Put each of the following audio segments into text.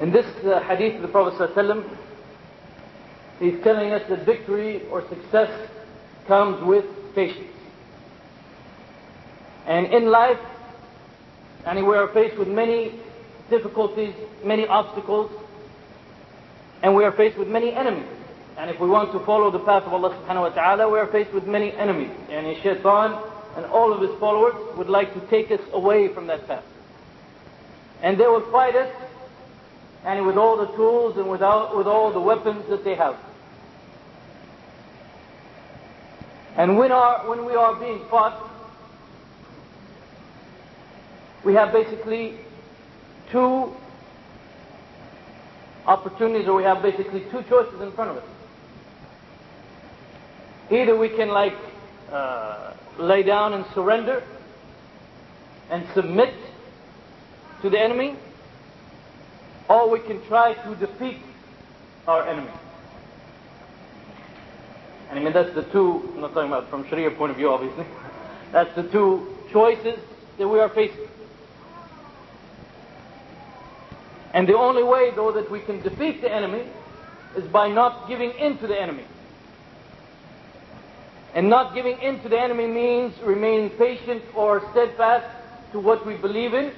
In this hadith of the Prophet ﷺ, he's telling us that victory or success comes with patience. And in life, we are faced with many difficulties, many obstacles, and we are faced with many enemies. And if we want to follow the path of Allah subhanahu wa ta'ala, we are faced with many enemies. And Shaitan and all of his followers would like to take us away from that path. And they will fight us, and with all the tools and with all the weapons that they have. And when we are being fought, we have basically two opportunities, or we have basically two choices in front of us. Either we can lay down and surrender and submit to the enemy, or we can try to defeat our enemy. And that's the two, I'm not talking about from Sharia point of view obviously, that's the two choices that we are facing. And the only way though that we can defeat the enemy is by not giving in to the enemy. And not giving in to the enemy means remaining patient or steadfast to what we believe in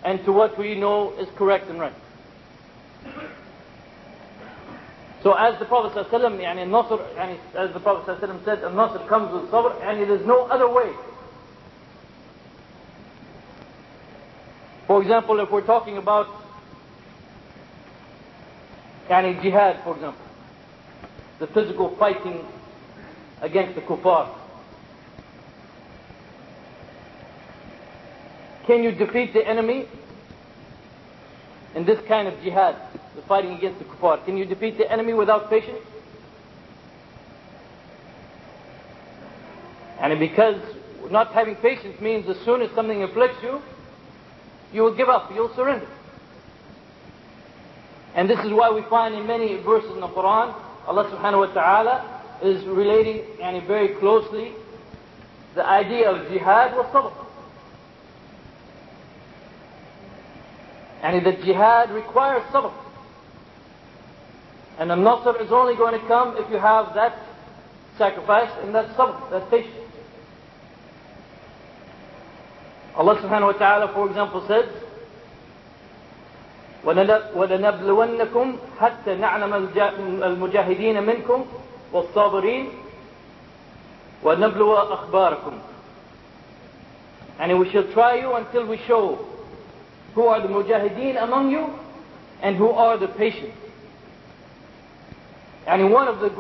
and to what we know is correct and right. So as the Prophet ﷺ, as the Prophet ﷺ said, al-Nasr comes with sabr, and there's no other way. For example, if we're talking about jihad, for example, the physical fighting against the kuffar. Can you defeat the enemy in this kind of jihad, the fighting against the kuffar? Can you defeat the enemy without patience? And because not having patience means as soon as something afflicts you, you will give up, you'll surrender. And this is why we find in many verses in the Qur'an, Allah subhanahu wa ta'ala is relating very closely the idea of jihad with sabr. And that jihad requires sabr. And the nasr is only going to come if you have that sacrifice and that sabr, that patience. Allah subhanahu wa ta'ala, for example, says, وَلَنَبْلُوَنَّكُمْ حَتَّى نَعْلَمَ الْمُجَاهِدِينَ مِنْكُمْ وَالصَّابِرِينَ وَنَبْلُوَ أَخْبَارَكُمْ. And we shall try you until we show who are the mujahideen among you and who are the patient. And one of the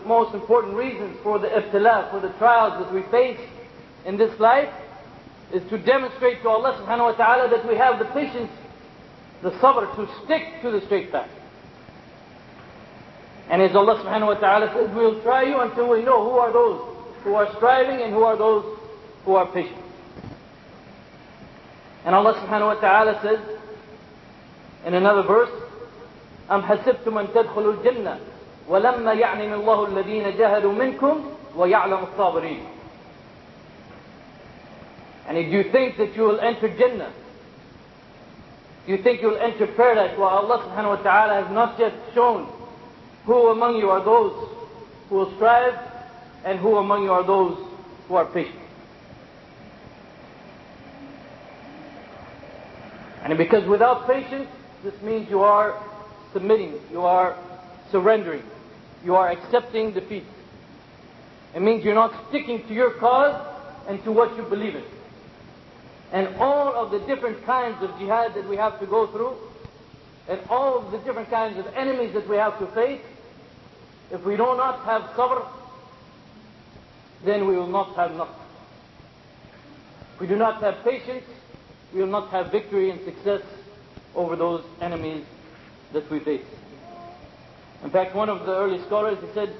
most important reasons for the ibtila, for the trials that we face in this life, is to demonstrate to Allah subhanahu wa ta'ala that we have the patience, the sabr, to stick to the straight path. And as Allah subhanahu wa ta'ala says, we'll try you until we know who are those who are striving and who are those who are patient. And Allah subhanahu wa ta'ala says in another verse, أَمْ حَسِبْتُمْ أَن تَدْخُلُوا الْجَنَّةَ وَلَمَّا يَعْلَمِ اللَّهُ الَّذِينَ جَاهَدُوا مِنْكُمْ وَيَعْلَمُ الصَّابِرِينَ. And if you think that you will enter Jannah, you think you will enter paradise, while Allah subhanahu wa ta'ala has not yet shown who among you are those who will strive and who among you are those who are patient. And because without patience, this means you are submitting, you are surrendering, you are accepting defeat. It means you're not sticking to your cause and to what you believe in. And all of the different kinds of jihad that we have to go through, and all of the different kinds of enemies that we have to face, if we do not have sabr, then we will not have nothing. If we do not have patience, we will not have victory and success over those enemies that we face. In fact, one of the early scholars, he said,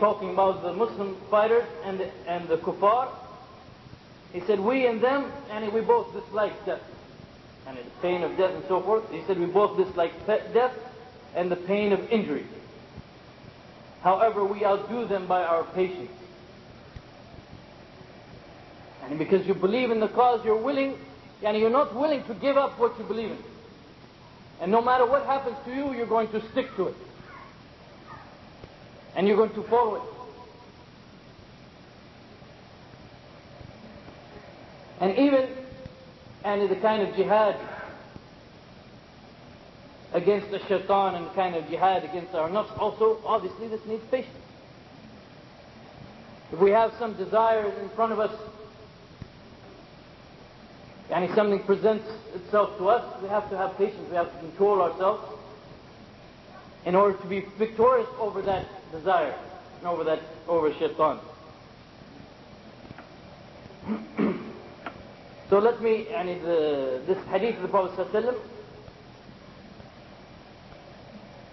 talking about the Muslim fighters and the kuffar, he said, we and them, we both dislike death. And the pain of death and so forth. He said, we both dislike death and the pain of injury. However, we outdo them by our patience. And because you believe in the cause, you're not willing to give up what you believe in. And no matter what happens to you, you're going to stick to it. And you're going to follow it. And even the kind of jihad against the shaitan and the kind of jihad against our nafs, also, obviously, this needs patience. If we have some desires in front of us, something presents itself to us, we have to have patience, we have to control ourselves in order to be victorious over that desire and over shaitan. So let me, this hadith of the Prophet ﷺ,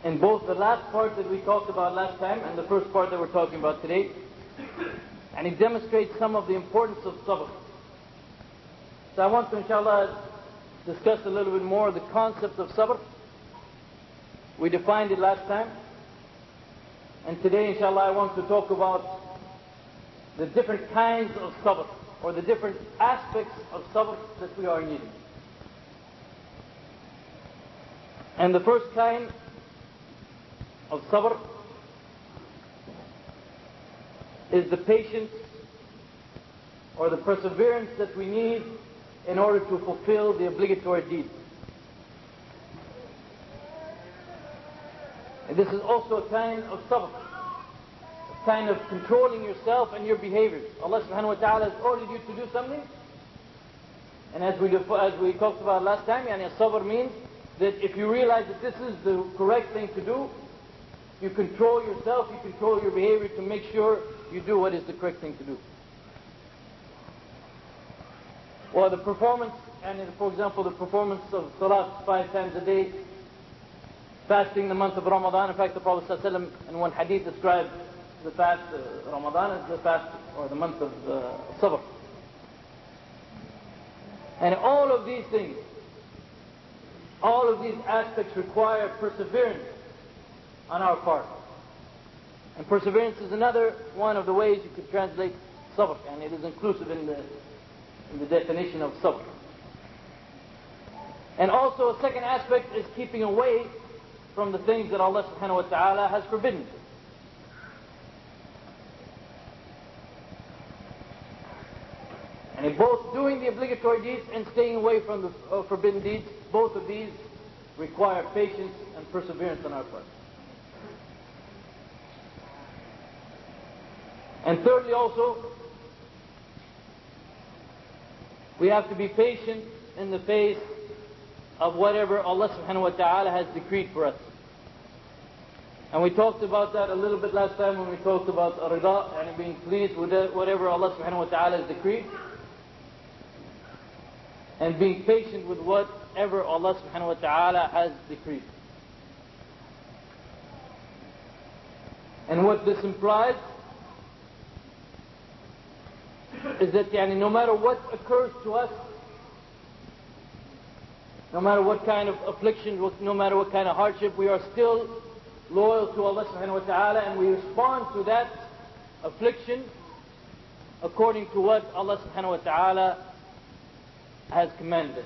in both the last part that we talked about last time and the first part that we're talking about today, and it demonstrates some of the importance of sabr. So I want to, inshallah, discuss a little bit more the concept of sabr. We defined it last time. And today, inshallah, I want to talk about the different kinds of sabr, or the different aspects of sabr that we are needing. And the first kind of sabr is the patience or the perseverance that we need in order to fulfill the obligatory deeds. And this is also a kind of sabr, a kind of controlling yourself and your behaviors. Allah subhanahu wa ta'ala has ordered you to do something, and as we talked about last time, sabr means that if you realize that this is the correct thing to do, you control yourself, you control your behavior to make sure you do what is the correct thing to do. Or the performance, for example, the performance of salat 5 times a day, fasting the month of Ramadan. In fact, the Prophet ﷺ in one hadith described the fast, Ramadan as the fast or the month of sabr. And all of these things, all of these aspects require perseverance on our part. And perseverance is another one of the ways you could translate sabr, and it is inclusive in the definition of sabr. And also a second aspect is keeping away from the things that Allah subhanahu wa ta'ala has forbidden. And in both doing the obligatory deeds and staying away from the forbidden deeds, both of these require patience and perseverance on our part. And thirdly also, we have to be patient in the face of whatever Allah subhanahu wa ta'ala has decreed for us. And we talked about that a little bit last time when we talked about rida, and being pleased with whatever Allah subhanahu wa ta'ala has decreed, and being patient with whatever Allah subhanahu wa ta'ala has decreed. And what this implies is that no matter what occurs to us, no matter what kind of affliction, no matter what kind of hardship, we are still loyal to Allah subhanahu wa ta'ala, and we respond to that affliction according to what Allah subhanahu wa ta'ala has commanded.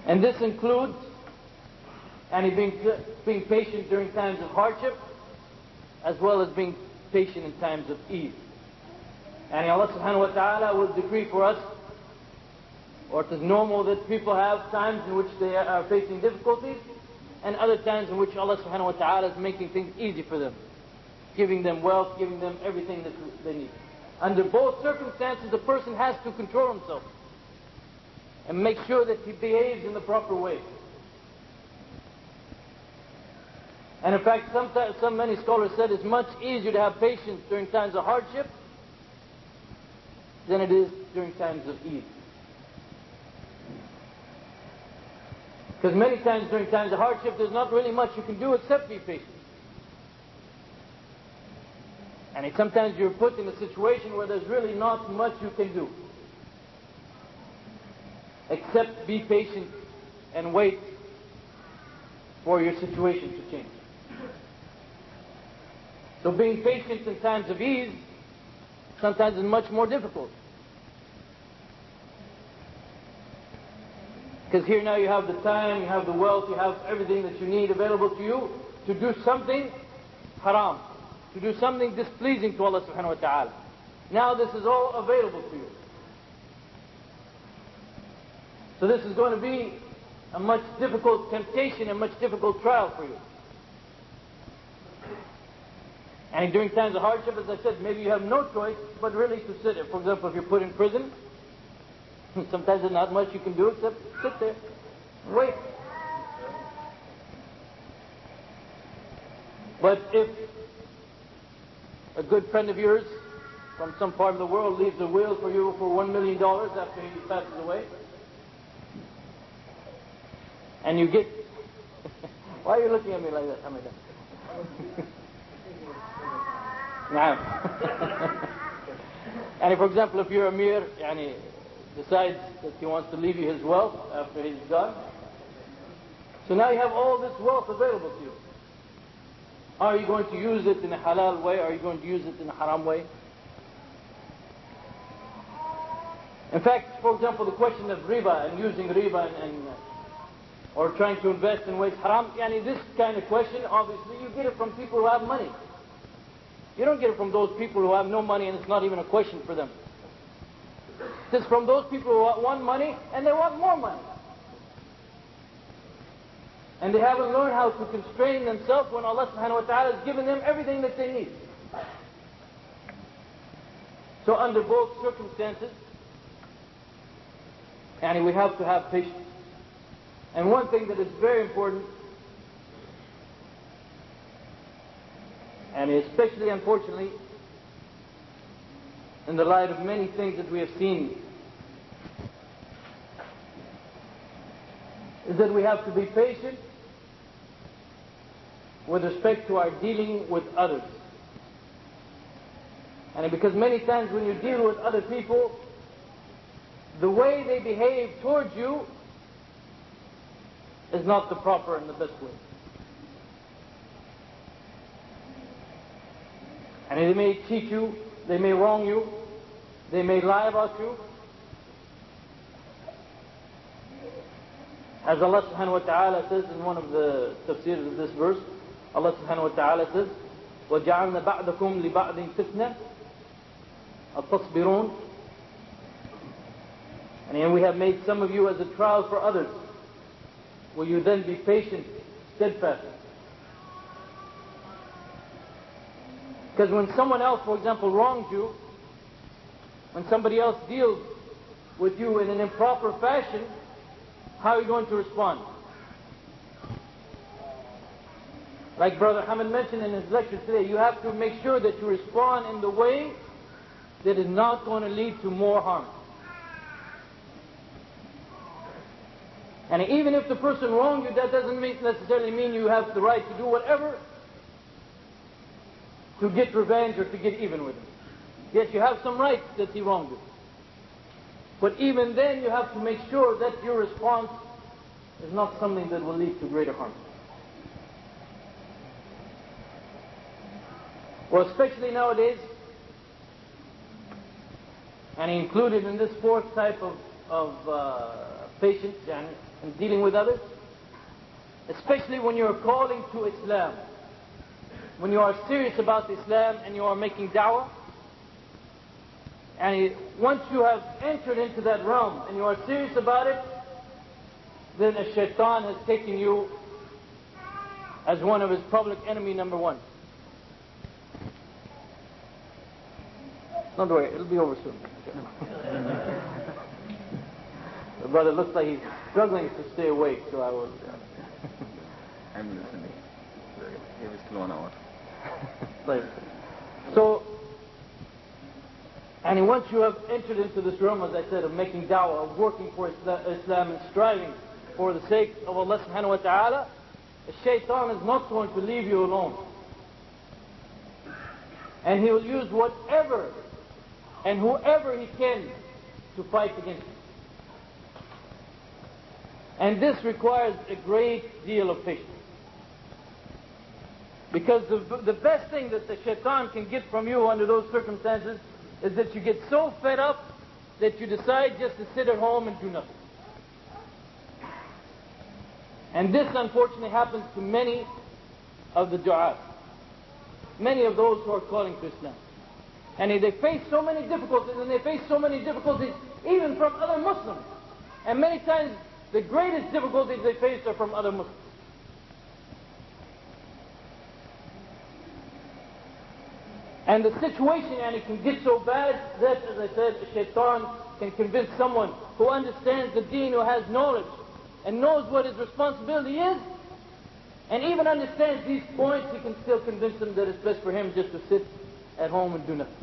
And this includes being patient during times of hardship, as well as being patient in times of ease. And Allah subhanahu wa ta'ala will decree for us, or it is normal that people have times in which they are facing difficulties, and other times in which Allah subhanahu wa ta'ala is making things easy for them, giving them wealth, giving them everything that they need. Under both circumstances, the person has to control himself and make sure that he behaves in the proper way. And in fact, many scholars said it's much easier to have patience during times of hardship than it is during times of ease. Because many times during times of hardship, there's not really much you can do except be patient. And sometimes you're put in a situation where there's really not much you can do except be patient and wait for your situation to change. So being patient in times of ease sometimes is much more difficult. Because here now you have the time, you have the wealth, you have everything that you need available to you to do something haram, to do something displeasing to Allah subhanahu wa ta'ala. Now this is all available to you. So this is going to be a much difficult temptation, a much difficult trial for you. And during times of hardship, as I said, maybe you have no choice but really to sit there. For example, if you're put in prison, sometimes there's not much you can do except sit there and wait. But if a good friend of yours from some part of the world leaves a will for you for $1 million after he passes away, and you get... Why are you looking at me like that, Hamida? And for example, if your Amir decides that he wants to leave you his wealth after he's gone, so now you have all this wealth available to you. Are you going to use it in a halal way? Are you going to use it in a haram way? In fact, for example, the question of riba and using riba or trying to invest in ways haram, this kind of question, obviously, you get it from people who have money. You don't get it from those people who have no money and it's not even a question for them. It's from those people who want money and they want more money. And they haven't learned how to constrain themselves when Allah subhanahu wa ta'ala has given them everything that they need. So under both circumstances, we have to have patience. And one thing that is very important, and especially unfortunately, in the light of many things that we have seen, is that we have to be patient with respect to our dealing with others. And because many times when you deal with other people, the way they behave towards you is not the proper and the best way. And they may cheat you, they may wrong you, they may lie about you. As Allah subhanahu wa ta'ala says in one of the tafsirs of this verse, Allah subhanahu wa ta'ala says, وَجَعَلْنَا بَعْدَكُمْ لِبَعْدٍ فِتْنَةً أَتَصْبِرُونَ. And we have made some of you as a trial for others. Will you then be patient, steadfast? Because when someone else, for example, wrongs you, when somebody else deals with you in an improper fashion, how are you going to respond? Like Brother Hamid mentioned in his lecture today, you have to make sure that you respond in the way that is not going to lead to more harm. And even if the person wronged you, that doesn't necessarily mean you have the right to do whatever to get revenge or to get even with him. Yes, you have some rights that he wronged you. But even then, you have to make sure that your response is not something that will lead to greater harm. Well, especially nowadays, and included in this fourth type of patience and dealing with others, especially when you're calling to Islam, when you are serious about Islam and you are making da'wah, and once you have entered into that realm and you are serious about it, then a shaitan has taken you as one of his public enemy number one. Don't worry, it'll be over soon. The brother looks like he's struggling to stay awake, so I will... I'm listening. It was still 1 hour. So, and once you have entered into this realm, as I said, of making da'wah, of working for Islam and striving for the sake of Allah subhanahu wa ta'ala, the shaitan is not going to leave you alone. And he will use whatever and whoever he can to fight against you. And this requires a great deal of patience. Because the best thing that the shaitan can get from you under those circumstances is that you get so fed up that you decide just to sit at home and do nothing. And this unfortunately happens to many of the du'at, many of those who are calling to Islam. And they face so many difficulties, and they face so many difficulties even from other Muslims. And many times the greatest difficulties they face are from other Muslims. And the situation can get so bad that, as I said, shaitan can convince someone who understands the deen, who has knowledge, and knows what his responsibility is, and even understands these points, he can still convince him that it's best for him just to sit at home and do nothing.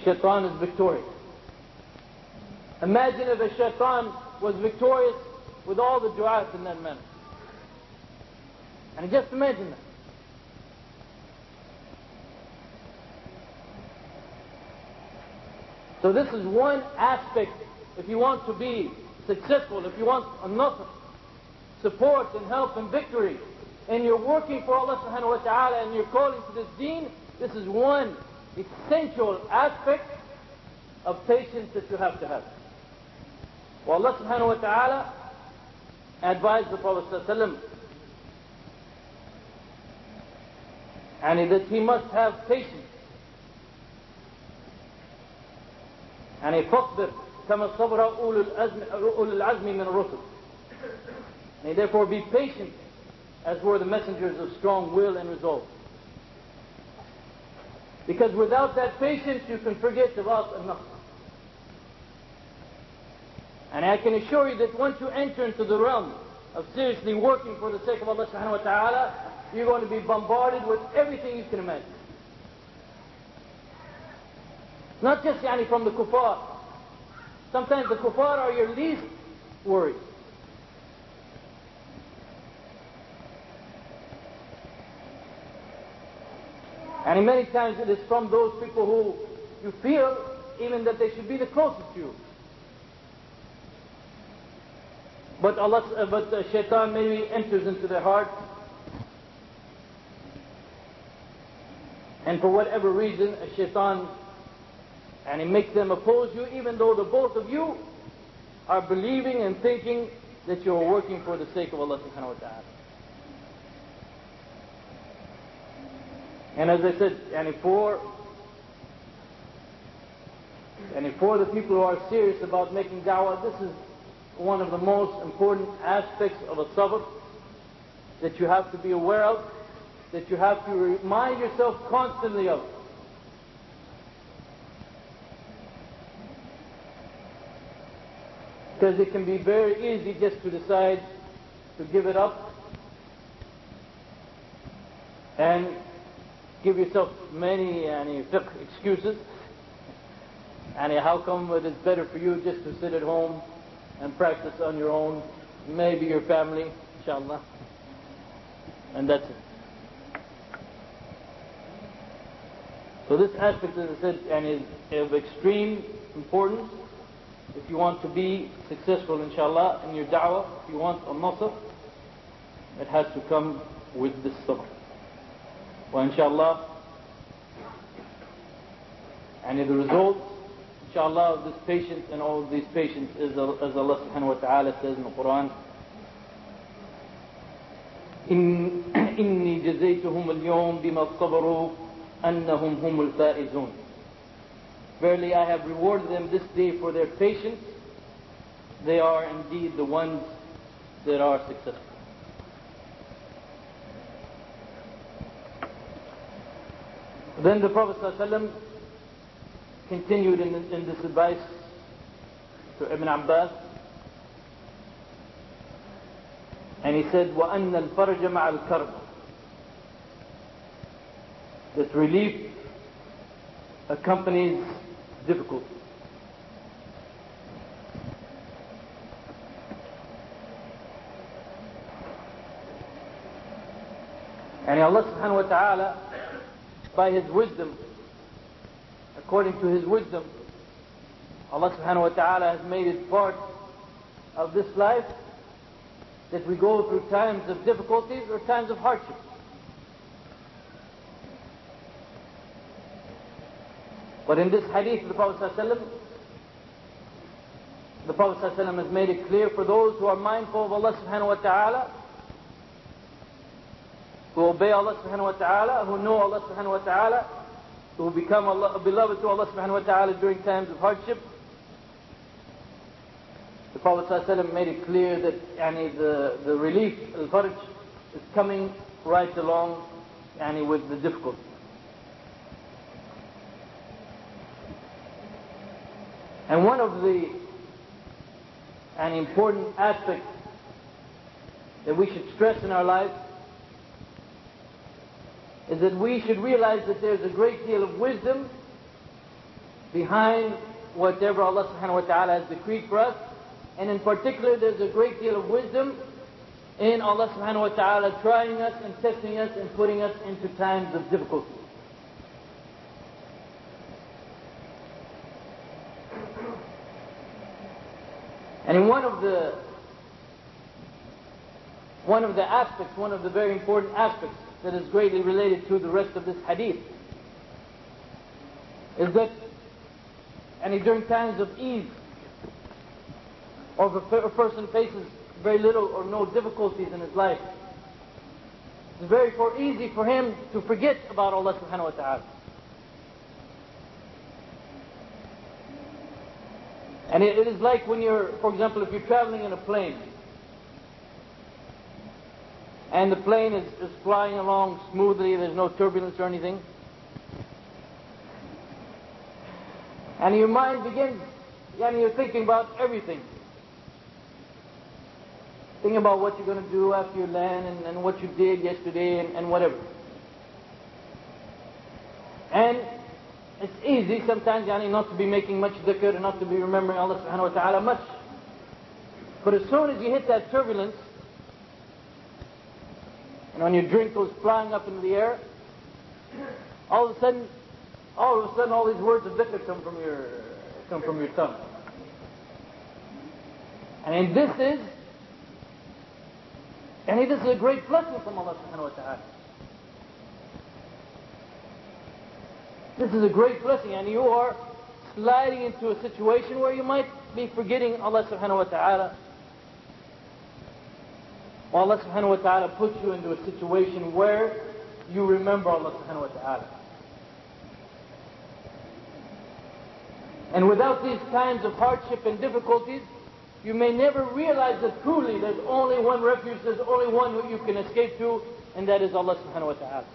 Shaitan is victorious. Imagine if a shaitan was victorious with all the du'at in that manner. And just imagine that. So this is one aspect, if you want to be successful, if you want a nasr, support and help and victory, and you're working for Allah subhanahu wa ta'ala and you're calling to this deen, this is one essential aspect of patience that you have to have. Well, Allah subhanahu wa ta'ala advised the Prophet sallallahu alaihi wasallam and that he must have patience. And فاصبر كما صبر أولو العزم من الرسل. And therefore be patient as were the messengers of strong will and resolve. Because without that patience you can forget about enough. And I can assure you that once you enter into the realm of seriously working for the sake of Allah subhanahu wa ta'ala, you're going to be bombarded with everything you can imagine. Not just from the kuffar. Sometimes the kuffar are your least worry. And many times it is from those people who you feel even that they should be the closest to you. But shaitan maybe enters into their heart, and for whatever reason, a shaitan he makes them oppose you, even though the both of you are believing and thinking that you are working for the sake of Allah subhanahu wa ta'ala. And as I said, for the people who are serious about making da'wah, this is one of the most important aspects of a sabr that you have to be aware of, that you have to remind yourself constantly of. Because it can be very easy just to decide to give it up and give yourself many fiqh excuses. And how come it is better for you just to sit at home and practice on your own, maybe your family, inshallah, and that's it. So this aspect, as I said, is of extreme importance. If you want to be successful, inshallah, in your da'wah, if you want a nasr, it has to come with this sabr. Well, inshallah, the result, inshallah, of this patience and all of these patience is, as Allah subhanahu wa ta'ala says in the Qur'an, إِنِّي جَزَيْتُهُمُ الْيَوْمِ بِمَا صَبَرُوا أَنَّهُمْ هُمُ الْفَائِزُونَ. Verily I have rewarded them this day for their patience. They are indeed the ones that are successful. Then the Prophet ﷺ continued in this advice to Ibn Abbas, and he said, وَأَنَّ الْفَرْجَ مَعَ الْكَرْبِ. That relief accompanies difficulty. And Allah subhanahu wa ta'ala, by His wisdom, according to His wisdom, Allah subhanahu wa ta'ala has made it part of this life that we go through times of difficulties or times of hardship. But in this hadith of the Prophet ﷺ, The Prophet ﷺ has made it clear for those who are mindful of Allah subhanahu wa ta'ala, who obey Allah subhanahu wa ta'ala, who know Allah subhanahu wa ta'ala, who become beloved to Allah subhanahu wa ta'ala during times of hardship. The Prophet ﷺ made it clear that the relief, al-farj, is coming right along with the difficulty. And one of the important aspects that we should stress in our lives is that we should realize that there's a great deal of wisdom behind whatever Allah subhanahu wa ta'ala has decreed for us. And in particular, there's a great deal of wisdom in Allah subhanahu wa ta'ala trying us and testing us and putting us into times of difficulty. And in one of the aspects, one of the very important aspects that is greatly related to the rest of this hadith, is that during times of ease, or if a person faces very little or no difficulties in his life, it's very easy for him to forget about Allah subhanahu wa ta'ala. And it is like when for example, if you're traveling in a plane, and the plane is flying along smoothly, there's no turbulence or anything, and your mind begins, you're thinking about everything. Thinking about what you're going to do after you land, and what you did yesterday, and whatever. And it's easy sometimes not to be making much dhikr, and not to be remembering Allah subhanahu wa ta'ala much. But as soon as you hit that turbulence, and when your drink goes flying up into the air, all of a sudden all these words of dhikr come from your tongue. And this is a great blessing from Allah subhanahu wa ta'ala. This is a great blessing, and you are sliding into a situation where you might be forgetting Allah subhanahu wa ta'ala. Or Allah subhanahu wa ta'ala puts you into a situation where you remember Allah subhanahu wa ta'ala. And without these times of hardship and difficulties, you may never realize that truly there's only one refuge, there's only one who you can escape to, and that is Allah subhanahu wa ta'ala.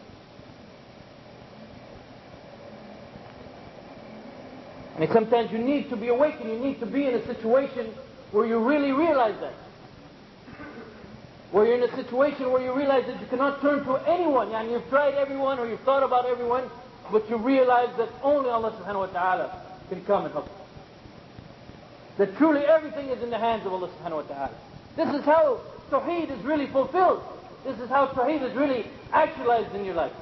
And sometimes you need to be awakened, you need to be in a situation where you really realize that. Where you're in a situation where you realize that you cannot turn to anyone, and you've tried everyone or you've thought about everyone, but you realize that only Allah subhanahu wa ta'ala can come and help you. That truly everything is in the hands of Allah subhanahu wa ta'ala. This is how Tawheed is really fulfilled. This is how Tawheed is really actualized in your life.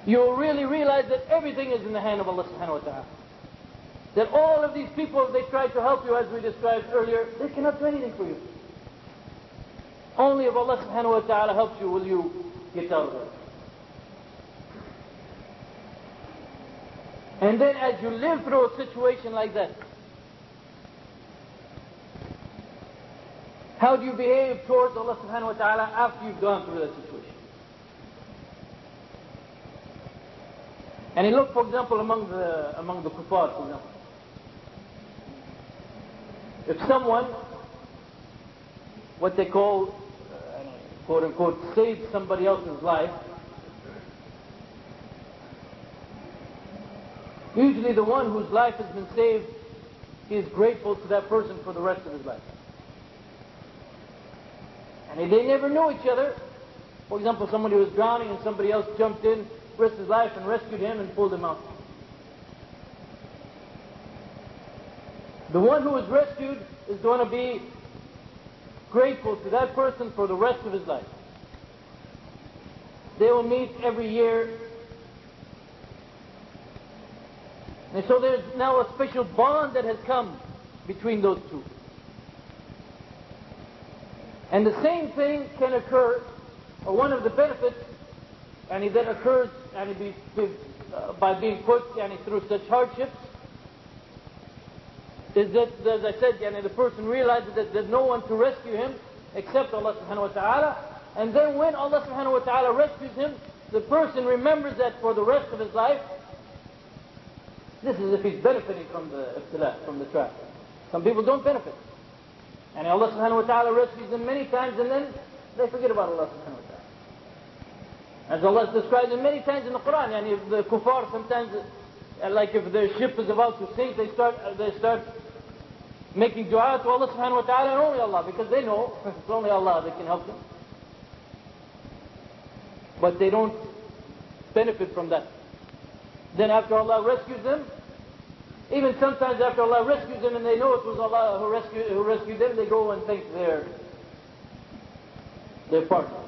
You'll really realize that everything is in the hand of Allah subhanahu wa ta'ala. That all of these people, if they try to help you as we described earlier, they cannot do anything for you. Only if Allah subhanahu wa ta'ala helps you will you get out of it. And then as you live through a situation like that, how do you behave towards Allah subhanahu wa ta'ala after you've gone through that situation? And you look, for example, among the kuffar, for example. If someone, what they call, quote unquote, saves somebody else's life, usually the one whose life has been saved, he is grateful to that person for the rest of his life. And they never knew each other. For example, somebody was drowning and somebody else jumped in, risked his life and rescued him and pulled him out. The one who was rescued is going to be grateful to that person for the rest of his life. They will meet every year. And so there's now a special bond that has come between those two. And the same thing can occur, or one of the benefits, and that occurs by being put through such hardships, is that, as I said, the person realizes that there's no one to rescue him except Allah subhanahu wa ta'ala. And then when Allah subhanahu wa ta'ala rescues him, the person remembers that for the rest of his life. This is if he's benefiting from the ibtila, from the trial. Some people don't benefit. And Allah subhanahu wa ta'ala rescues them many times and then they forget about Allah subhanahu wa ta'ala. As Allah describes it many times in the Qur'an, if the kuffar sometimes, like if their ship is about to sink, they start making dua to Allah subhanahu wa ta'ala and only Allah, because they know it's only Allah that can help them. But they don't benefit from that. Then after Allah rescues them, even sometimes after Allah rescues them and they know it was Allah who rescued them, they go and thank their partner.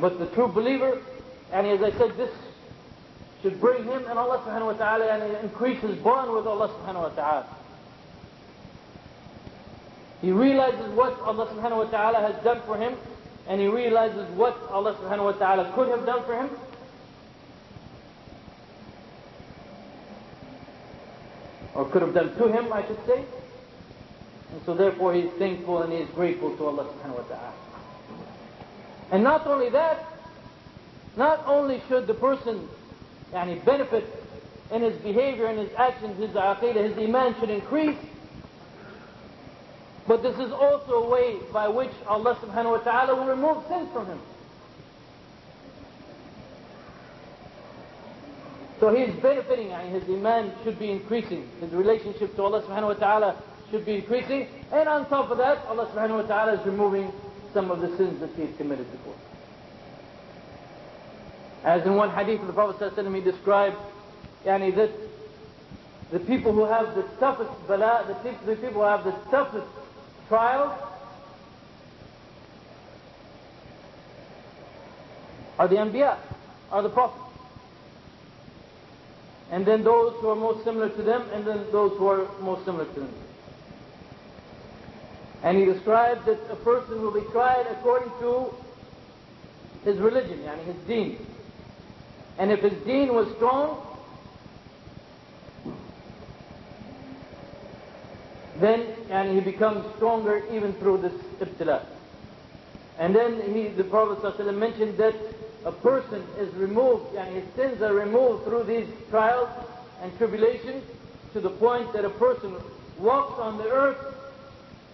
But the true believer, as I said, this should bring him and Allah subhanahu wa ta'ala and increase his bond with Allah subhanahu wa ta'ala. He realizes what Allah subhanahu wa ta'ala has done for him, and he realizes what Allah subhanahu wa ta'ala could have done for him. Or could have done to him, I should say. And so therefore he is thankful and he is grateful to Allah subhanahu wa ta'ala. And not only that, not only should the person benefit in his behavior and his actions, his aqidah, his iman should increase, but this is also a way by which Allah subhanahu wa ta'ala will remove sins from him. So he is benefiting, his iman should be increasing, his relationship to Allah subhanahu wa ta'ala should be increasing, and on top of that, Allah subhanahu wa ta'ala is removing some of the sins that he has committed before. As in one hadith of the Prophet ﷺ, he described that the people who have the toughest bala, the people who have the toughest trials are the anbiya, are the prophets. And then those who are most similar to them, and then those who are most similar to them. And he described that a person will be tried according to his religion, his deen. And if his deen was strong, then he becomes stronger even through this ibtila. And then the Prophet ﷺ mentioned that a person is removed, his sins are removed through these trials and tribulations, to the point that a person walks on the earth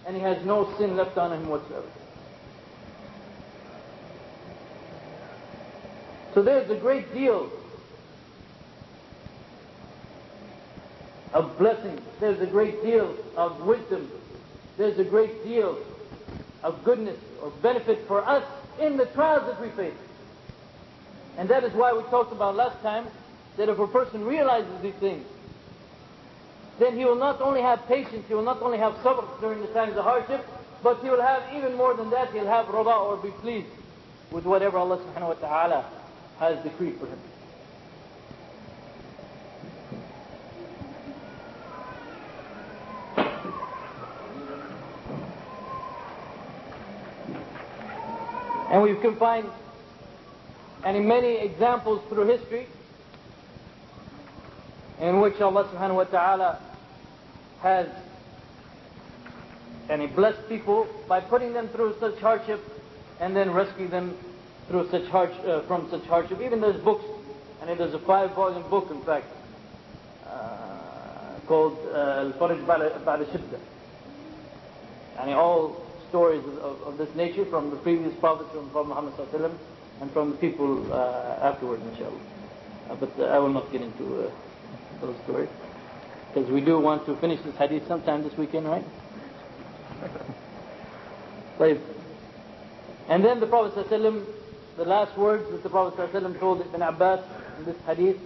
and he has no sin left on him whatsoever. So there's a great deal of blessing, there's a great deal of wisdom, there's a great deal of goodness or benefit for us in the trials that we face. And that is why we talked about last time, that if a person realizes these things, then he will not only have patience, he will not only have sabr during the times of hardship, but he will have even more than that, he'll have rida, or be pleased with whatever Allah subhanahu wa ta'ala has decreed for him. And we can find many examples through history in which Allah subhanahu wa ta'ala has blessed people by putting them through such hardship and then rescue them through from such hardship. Even there's books, and there's a 5-volume book, in fact, called Al-Faraj Ba'da Shidda. All stories of this nature from the previous prophets, from Prophet Muhammad sallallahu alaihi wasallam, and from the people afterwards, inshallah. But I will not get into those stories, because we do want to finish this hadith sometime this weekend, right? And then the Prophet sallallahu alaihi wasallam, the last words that the Prophet sallallahu alaihi wasallam told Ibn Abbas in this hadith,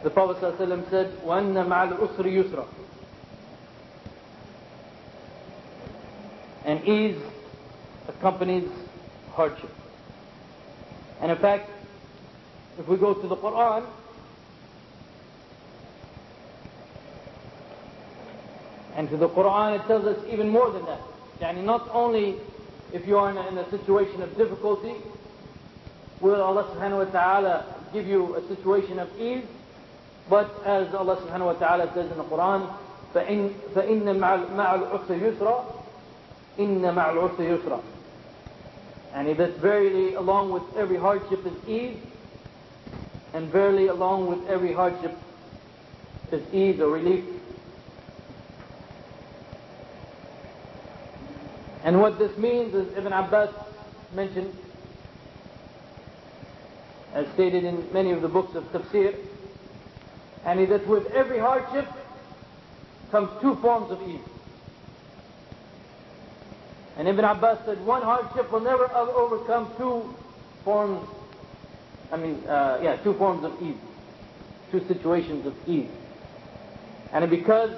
the Prophet sallallahu alaihi wasallam said, وَأَنَّ مَعَ الْأُسْرِ يُسْرًا. And ease accompanies hardship. And in fact, if we go to the Qur'an, and to the Qur'an, it tells us even more than that. Not only if you are in a situation of difficulty, will Allah subhanahu wa ta'ala give you a situation of ease, but as Allah subhanahu wa ta'ala says in the Qur'an, فَإِنَّ مَعَ الْعُسْرِ يُسْرًا إِنَّ مَعَ الْعُسْرِ يُسْرًا. And that verily along with every hardship is ease, and verily along with every hardship is ease or relief. And what this means is Ibn Abbas mentioned, as stated in many of the books of tafsir, and that with every hardship comes two forms of ease. And Ibn Abbas said one hardship will never overcome two forms of ease, two situations of ease. And because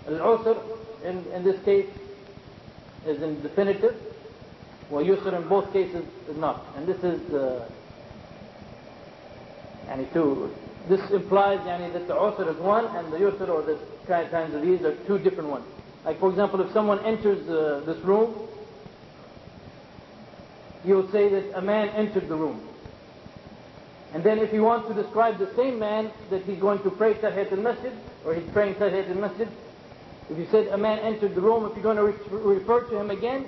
al-usr in this case is in definitive, while yusr in both cases is not. And this is this implies that the usr is one and the yusr or the kinds of ease are two different ones. Like for example, if someone enters this room, you would say that a man entered the room. And then if you want to describe the same man that he's going to pray Tahiyat al-Masjid, or he's praying Tahiyat al-Masjid, if you said a man entered the room, if you're going to refer to him again,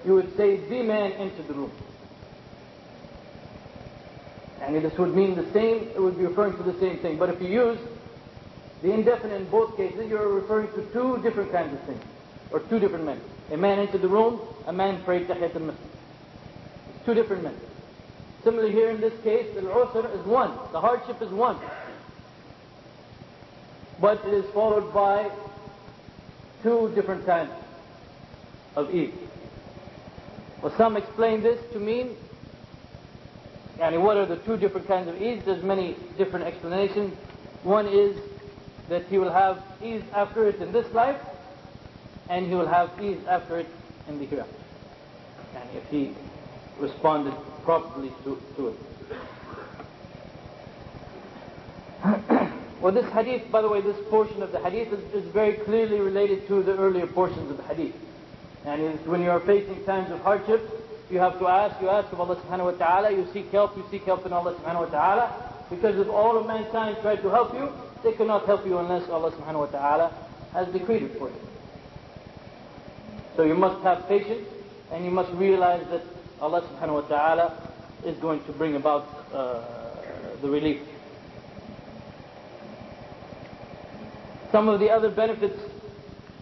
you would say the man entered the room. And this would mean the same, it would be referring to the same thing. But if you use the indefinite in both cases, you're referring to two different kinds of things, or two different men. A man entered the room, a man prayed Tahiyat al-Masjid. It's two different men. Similarly here in this case, al-usr is one, the hardship is one. But it is followed by two different kinds of ease. Well, some explain this to mean, what are the two different kinds of ease? There's many different explanations. One is that he will have ease after it in this life, and he will have ease after it in the hereafter. And if he responded properly to it. Well, this hadith, by the way, this portion of the hadith is very clearly related to the earlier portions of the hadith. And when you are facing times of hardship, you have to ask of Allah subhanahu wa ta'ala, you seek help in Allah subhanahu wa ta'ala, because if all of mankind tried to help you, they cannot help you unless Allah subhanahu wa ta'ala has decreed it for you. So you must have patience, and you must realize that Allah subhanahu wa ta'ala is going to bring about the relief. Some of the other benefits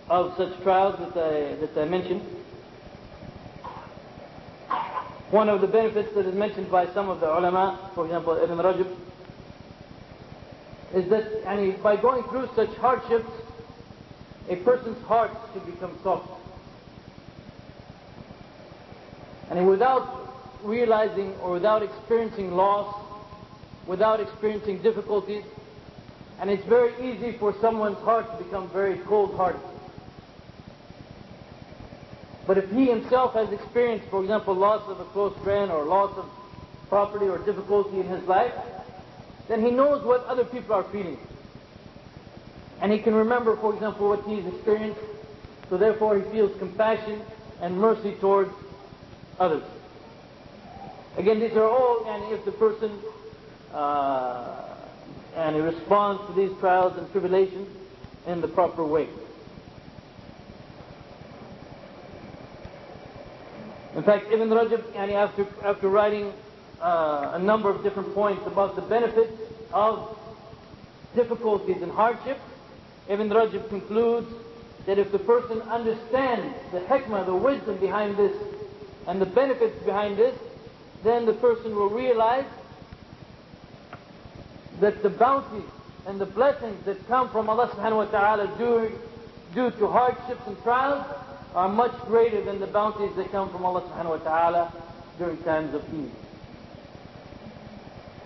of such trials that I mentioned. One of the benefits that is mentioned by some of the ulama, for example Ibn Rajab, is that by going through such hardships, a person's heart should become soft. And without realizing or without experiencing loss, without experiencing difficulties, and it's very easy for someone's heart to become very cold-hearted. But if he himself has experienced, for example, loss of a close friend or loss of property or difficulty in his life, then he knows what other people are feeling. And he can remember, for example, what he's experienced, so therefore he feels compassion and mercy towards others. Again, these are all, and if the person he responds to these trials and tribulations in the proper way. In fact, Ibn Rajab, after writing a number of different points about the benefits of difficulties and hardships, Ibn Rajab concludes that if the person understands the hikmah, the wisdom behind this, and the benefits behind this, then the person will realize that the bounties and the blessings that come from Allah subhanahu wa ta'ala due to hardships and trials are much greater than the bounties that come from Allah subhanahu wa ta'ala during times of ease.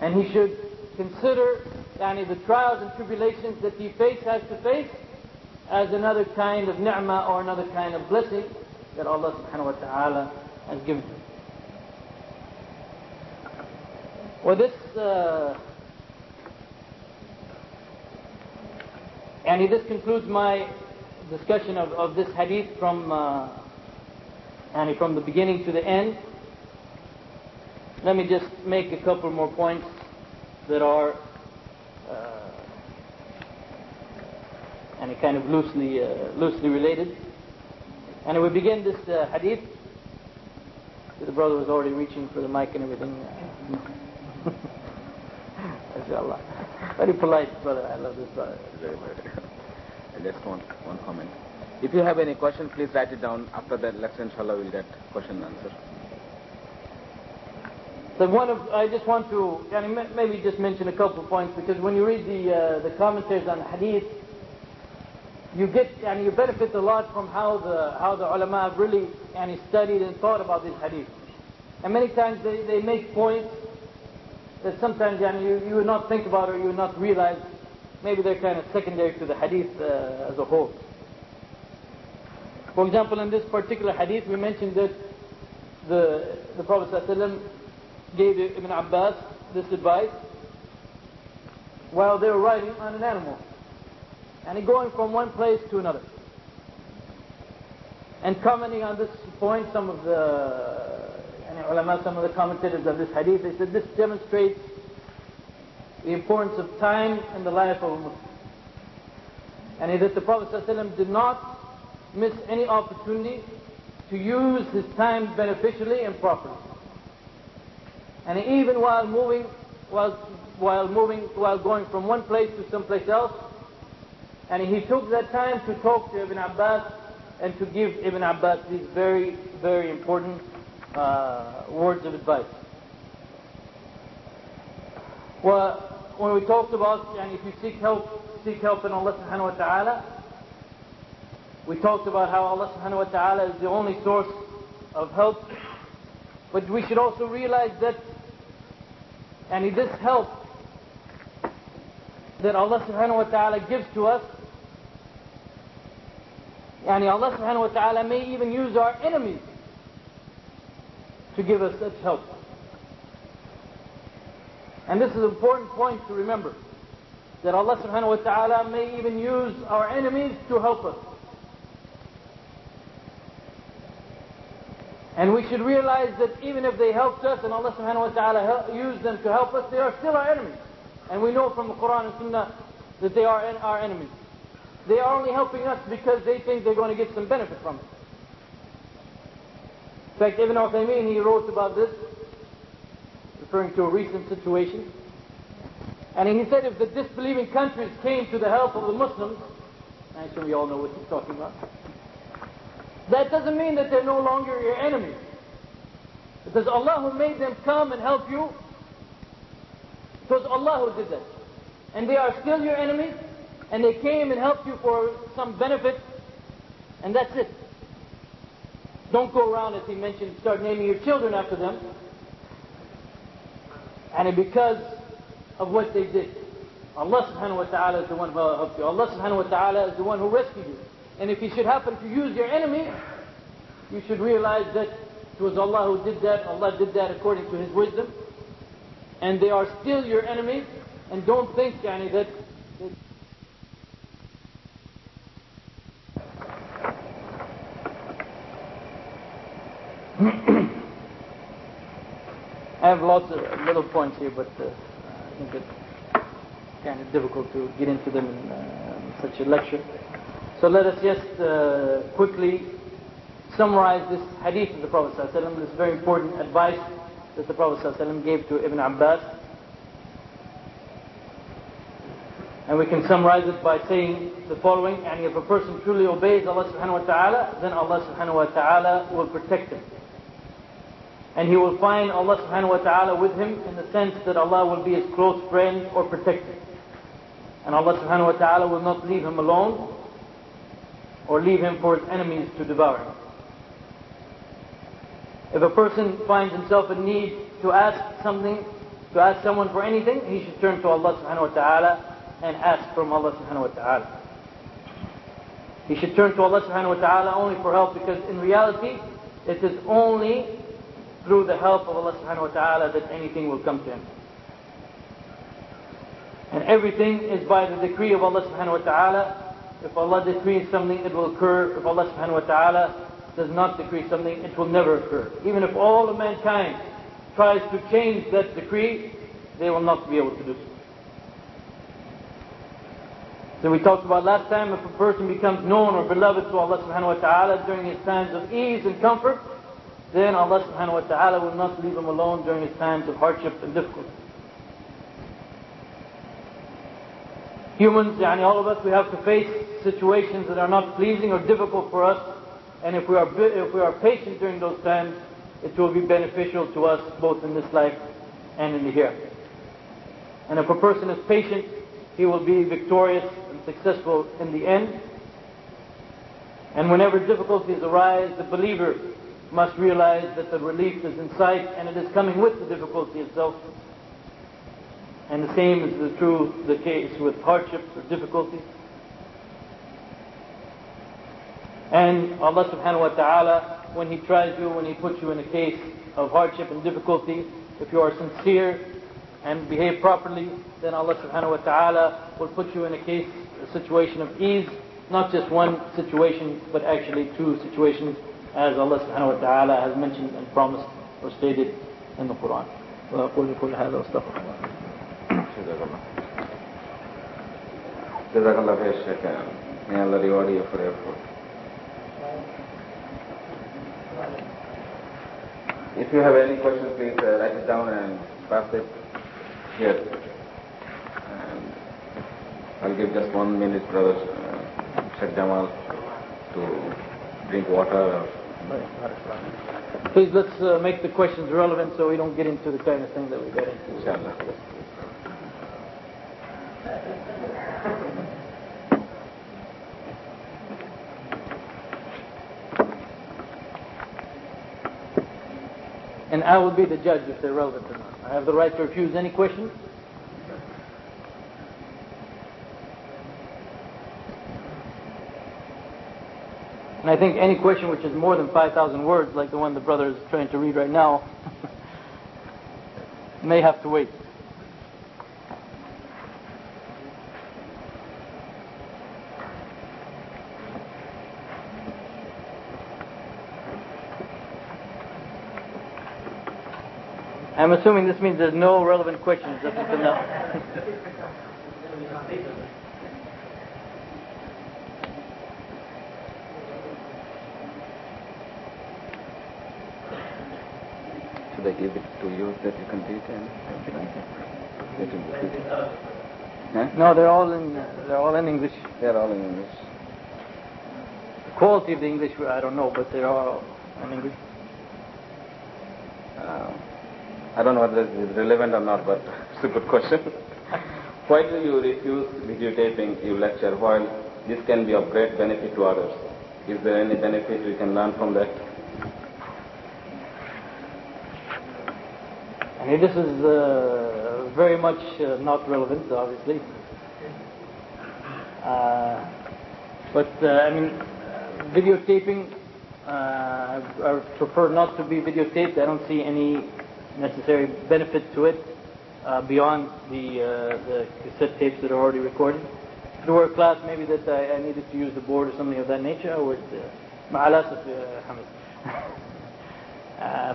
And he should consider the trials and tribulations that he has to face as another kind of ni'mah or another kind of blessing that Allah subhanahu wa ta'ala has given him. Well, this this concludes my discussion of this hadith from the beginning to the end. let me just make a couple more points that are and kind of loosely related. And we begin this hadith. The brother was already reaching for the mic and everything. MashaAllah. Very polite brother. I love this brother. Very, just one comment. If you have any question, please write it down. After that lecture, inshallah, we'll get question and answer. So I just want to maybe just mention a couple of points, because when you read the commentaries on hadith, you benefit a lot from how the ulama have really studied and thought about this hadith. And many times they make points that sometimes you would not think about, or you would not realize. Maybe they're kind of secondary to the hadith as a whole. For example, in this particular hadith, we mentioned that the Prophet ﷺ gave Ibn Abbas this advice while they were riding on an animal, and going from one place to another. And commenting on this point, some of the ulama, some of the commentators of this hadith, they said this demonstrates the importance of time in the life of a Muslim, and that the Prophet ﷺ did not miss any opportunity to use his time beneficially and properly. And even while going from one place to someplace else, and he took that time to talk to Ibn Abbas and to give Ibn Abbas these very, very important words of advice. Well, when we talked about if you seek help in Allah subhanahu wa ta'ala, we talked about how Allah subhanahu wa ta'ala is the only source of help. But we should also realize that this help that Allah subhanahu wa ta'ala gives to us, Allah subhanahu wa ta'ala may even use our enemies to give us such help. And this is an important point to remember, that Allah subhanahu wa ta'ala may even use our enemies to help us. And we should realize that even if they helped us and Allah subhanahu wa ta'ala used them to help us, they are still our enemies. And we know from the Qur'an and Sunnah that they are our enemies. They are only helping us because they think they're going to get some benefit from it. In fact, Ibn Abbas, he wrote about this, referring to a recent situation. And he said if the disbelieving countries came to the help of the Muslims, I assume we all know what he's talking about, that doesn't mean that they're no longer your enemies. Because Allah who made them come and help you, it was Allah who did that. And they are still your enemies, and they came and helped you for some benefit, and that's it. Don't go around, as he mentioned, start naming your children after them, and because of what they did. Allah subhanahu wa ta'ala is the one who helped you. Allah subhanahu wa ta'ala is the one who rescued you. And if He should happen to use your enemy, you should realize that it was Allah who did that. Allah did that according to His wisdom. And they are still your enemies. And don't think that I have lots of little points here, but I think it's kind of difficult to get into them in such a lecture. So let us just quickly summarize this hadith of the Prophet ﷺ, this very important advice that the Prophet ﷺ gave to Ibn Abbas. And we can summarize it by saying the following: and if a person truly obeys Allah subhanahu wa ta'ala, then Allah subhanahu wa ta'ala will protect him. And he will find Allah subhanahu wa ta'ala with him, in the sense that Allah will be his close friend or protector. And Allah subhanahu wa ta'ala will not leave him alone, or leave him for his enemies to devour him. If a person finds himself in need to ask someone for anything, he should turn to Allah subhanahu wa ta'ala and ask from Allah subhanahu wa ta'ala. He should turn to Allah subhanahu wa ta'ala only for help, because in reality it is only through the help of Allah subhanahu wa ta'ala that anything will come to him. And everything is by the decree of Allah subhanahu wa ta'ala. If Allah decrees something, it will occur. If Allah subhanahu wa ta'ala does not decree something, it will never occur. Even if all of mankind tries to change that decree, they will not be able to do so. So we talked about last time, if a person becomes known or beloved to Allah subhanahu wa ta'ala during his times of ease and comfort, then Allah subhanahu wa ta'ala will not leave him alone during his times of hardship and difficulty. Humans, all of us, we have to face situations that are not pleasing or difficult for us, and if we are patient during those times, it will be beneficial to us both in this life and in the hereafter. And if a person is patient, he will be victorious and successful in the end. And whenever difficulties arise, the believer must realize that the relief is in sight and it is coming with the difficulty itself. And the same is the case with hardships or difficulties. And Allah subhanahu wa ta'ala, when He tries you, when He puts you in a case of hardship and difficulty, if you are sincere and behave properly, then Allah subhanahu wa ta'ala will put you in a situation of ease, not just one situation, but actually two situations, as Allah subhanahu wa ta'ala has mentioned and promised or stated in the Qur'an. Jazakallah khair, Shaykh. May Allah reward you for your effort. If you have any questions, please write it down and pass it here. And I'll give just 1 minute, brother Sheikh Jamal, to drink water. Please, let's make the questions relevant so we don't get into the kind of thing that we got into. Inshallah. And I will be the judge if they're relevant or not. I have the right to refuse any questions. And I think any question which is more than 5,000 words, like the one the brother is trying to read right now, may have to wait. I'm assuming this means there's no relevant questions up until now. Should I give it to you that you can read and let him repeat it? Huh? No, they're all in English. They're all in English. The quality of the English, I don't know, but they're all in English. I don't know whether this is relevant or not, but it's a good question. Why do you refuse videotaping your lecture while this can be of great benefit to others? Is there any benefit we can learn from that? I mean, this is very much not relevant, obviously. Videotaping, I prefer not to be videotaped. I don't see any necessary benefit to it beyond the cassette tapes that are already recorded. If there were a class maybe that I needed to use the board or something of that nature, I would.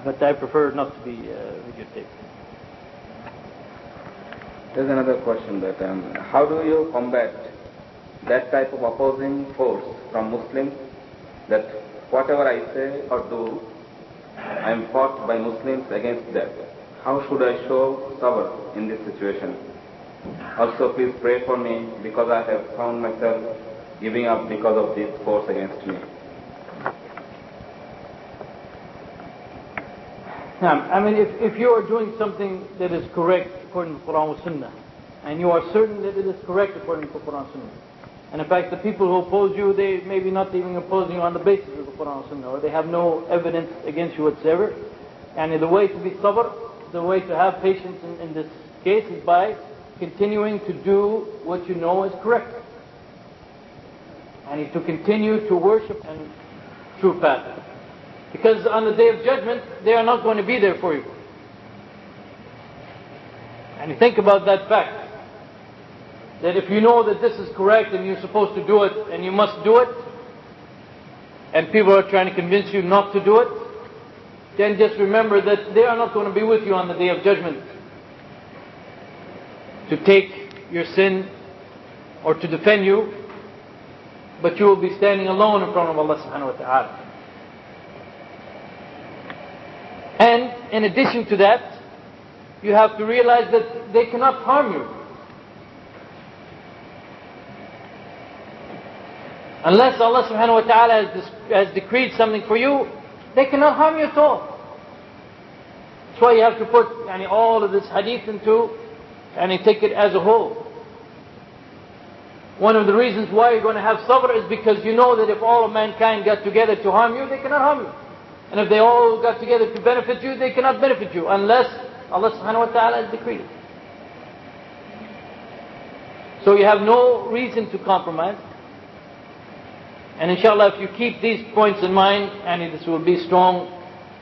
But I prefer not to be videotaped. There's another question that how do you combat that type of opposing force from Muslims that whatever I say or do, I am fought by Muslims against that? How should I show sabr in this situation? Also, please pray for me because I have found myself giving up because of this force against me. I mean, if you are doing something that is correct according to Qur'an and Sunnah, and you are certain that it is correct according to Qur'an and Sunnah, and in fact the people who oppose you, they may be not even opposing you on the basis of the Qur'an and Sunnah, or they have no evidence against you whatsoever, and the way to be sabr, the way to have patience in this case is by continuing to do what you know is correct, and to continue to worship and true path. Because on the day of judgment, they are not going to be there for you. And you think about that fact, that if you know that this is correct and you're supposed to do it and you must do it, and people are trying to convince you not to do it, then just remember that they are not going to be with you on the Day of Judgment to take your sin or to defend you, but you will be standing alone in front of Allah subhanahu wa ta'ala. And in addition to that, you have to realize that they cannot harm you. Unless Allah subhanahu wa ta'ala has decreed something for you, they cannot harm you at all. That's why you have to put all of this hadith into and take it as a whole. One of the reasons why you're going to have sabr is because you know that if all of mankind got together to harm you, they cannot harm you. And if they all got together to benefit you, they cannot benefit you unless Allah subhanahu wa ta'ala has decreed it. So you have no reason to compromise. And inshallah, if you keep these points in mind, this will be strong,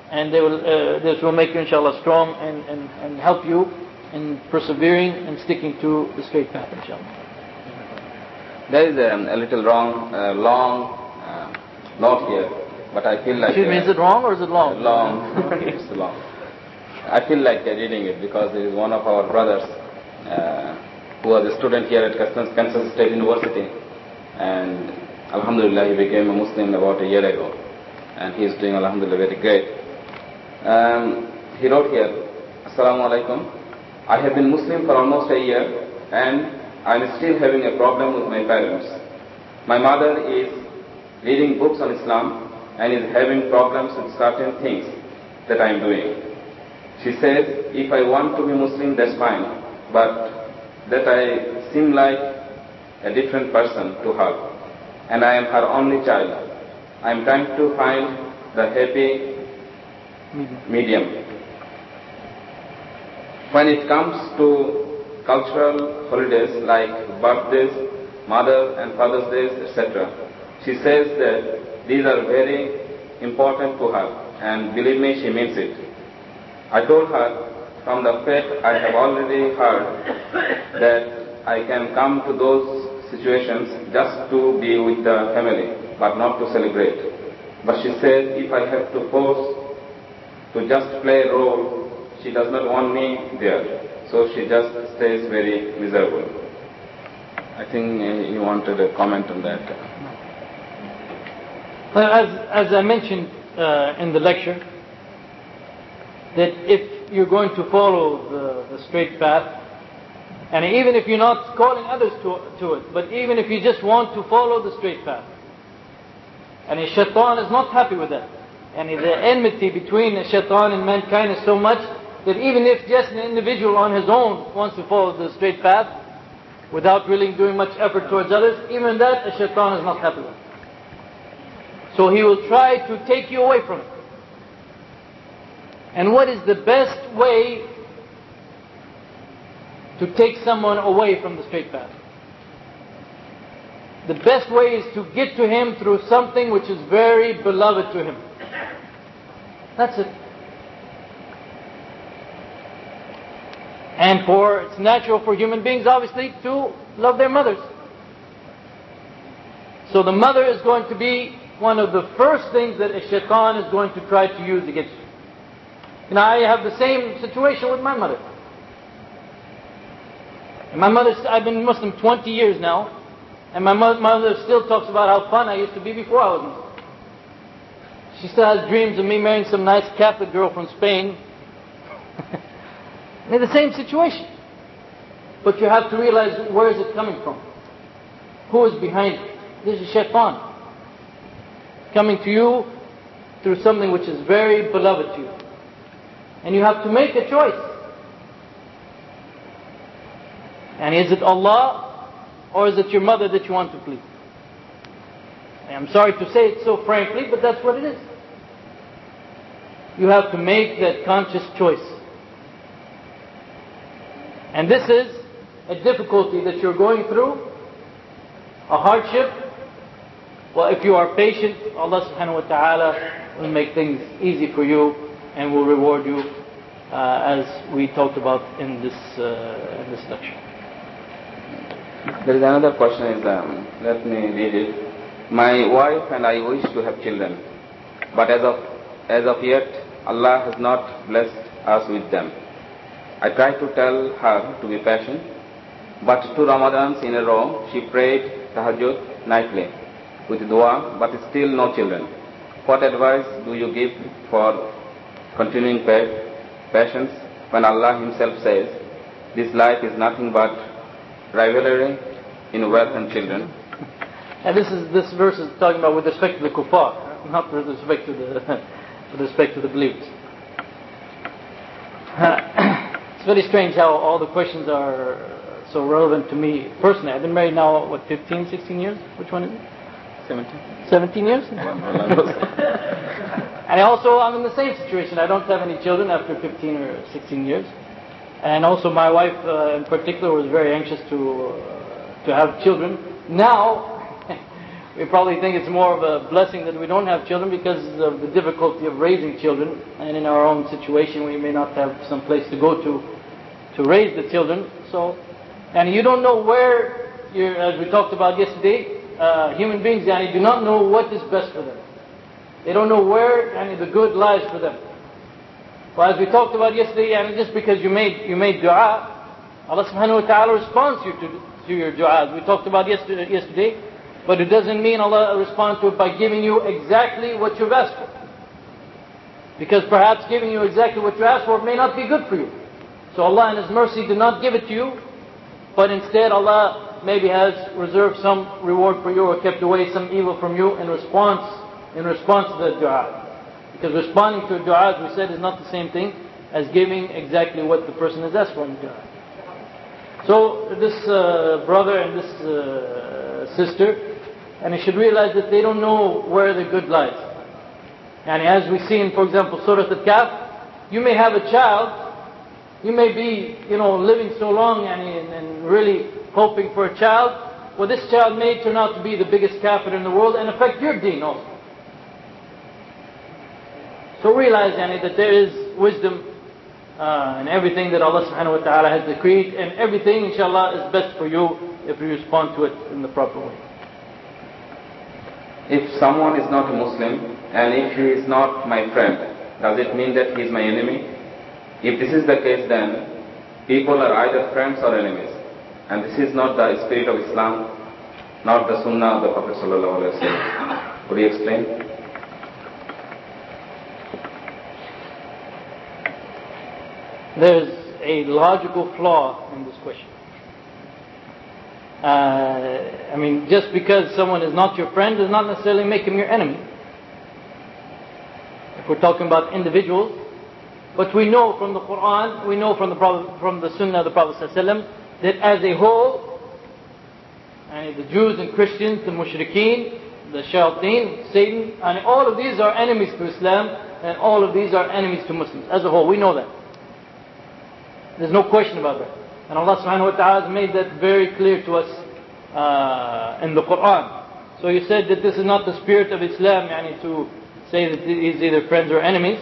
and this will make you inshallah strong and help you in persevering and sticking to the straight path, inshallah. There is a little long note here, but I feel like... Excuse me, is it wrong or is it long? Long. It's long. I feel like reading it because there is one of our brothers who was a student here at Kansas State University, and Alhamdulillah he became a Muslim about a year ago, and he is doing Alhamdulillah very great. He wrote here, Assalamu alaikum. I have been Muslim for almost a year, and I am still having a problem with my parents. My mother is reading books on Islam and is having problems with certain things that I am doing. She says, if I want to be Muslim, that's fine, but that I seem like a different person to her, and I am her only child. I am trying to find the happy medium. When it comes to cultural holidays like birthdays, Mother and Father's Days, etc., she says that these are very important to her, and believe me, she means it. I told her, from the fact I have already heard, that I can come to those situations just to be with the family, but not to celebrate. But she says if I have to force to just play a role, she does not want me there. So she just stays very miserable. I think you wanted a comment on that. Well, as I mentioned in the lecture, that if you're going to follow the straight path, and even if you're not calling others to it, but even if you just want to follow the straight path, and shaitan is not happy with that, and the enmity between shaitan and mankind is so much that even if just an individual on his own wants to follow the straight path without really doing much effort towards others, even that a shaitan is not happy with. So he will try to take you away from it. And what is the best way to take someone away from the straight path? The best way is to get to him through something which is very beloved to him. That's it. And it's natural for human beings, obviously, to love their mothers. So the mother is going to be one of the first things that a shaitan is going to try to use against you. Now, I have the same situation with my mother. And my mother, I've been Muslim 20 years now, and my mother still talks about how fun I used to be before I was Muslim. She still has dreams of me marrying some nice Catholic girl from Spain. In the same situation. But you have to realize, where is it coming from? Who is behind it? This is shaitan coming to you through something which is very beloved to you. And you have to make a choice. And is it Allah or is it your mother that you want to please? I'm sorry to say it so frankly, but that's what it is. You have to make that conscious choice. And this is a difficulty that you're going through, a hardship. Well, if you are patient, Allah subhanahu wa ta'ala will make things easy for you and will reward you, as we talked about in this lecture. There is another question, let me read it. My wife and I wish to have children, but as of yet Allah has not blessed us with them. I tried to tell her to be patient, but 2 Ramadans in a row she prayed tahajjud nightly with dua, but still no children. What advice do you give for continuing patience when Allah Himself says, this life is nothing but rivalry in wealth and children? And this verse is talking about with respect to the kuffar, not with respect to the believers. It's very strange how all the questions are so relevant to me personally. I've been married now, 15, 16 years? Which one is it? 17 years? And also I'm in the same situation. I don't have any children after 15 or 16 years. And also my wife in particular was very anxious to have children. Now, we probably think it's more of a blessing that we don't have children because of the difficulty of raising children. And in our own situation we may not have some place to go to raise the children. So, and you don't know where, as we talked about yesterday, human beings do not know what is best for them. They don't know where the good lies for them. Well, as we talked about yesterday, just because you made dua, Allah subhanahu wa ta'ala responds to your dua. As we talked about yesterday, but it doesn't mean Allah responds to it by giving you exactly what you've asked for. Because perhaps giving you exactly what you asked for may not be good for you. So Allah in His mercy did not give it to you, but instead Allah maybe has reserved some reward for you or kept away some evil from you in response to the dua. Because responding to a dua, as we said, is not the same thing as giving exactly what the person has asked for in the dua. So this brother and this sister, and they should realize that they don't know where the good lies. And as we see in, for example, Surah Al-Kahf, you may have a child, you may be, living so long and really hoping for a child. Well, this child may turn out to be the biggest kafir in the world and affect your deen also. So realize that there is wisdom in everything that Allah subhanahu wa ta'ala has decreed, and everything inshallah is best for you if you respond to it in the proper way. If someone is not a Muslim and if he is not my friend, does it mean that he is my enemy? If this is the case, then people are either friends or enemies. And this is not the spirit of Islam, not the Sunnah of the Prophet sallallahu alaihi wasallam. Could you explain? There's a logical flaw in this question. Just because someone is not your friend does not necessarily make him your enemy. If we're talking about individuals, but we know from the Qur'an, we know from the Sunnah of the Prophet ﷺ, that as a whole, the Jews and Christians, the mushrikeen, the shayateen, Satan, and all of these are enemies to Islam, and all of these are enemies to Muslims. As a whole, we know that. There's no question about that. And Allah subhanahu wa ta'ala has made that very clear to us in the Qur'an. So you said that this is not the spirit of Islam, to say that these either friends or enemies.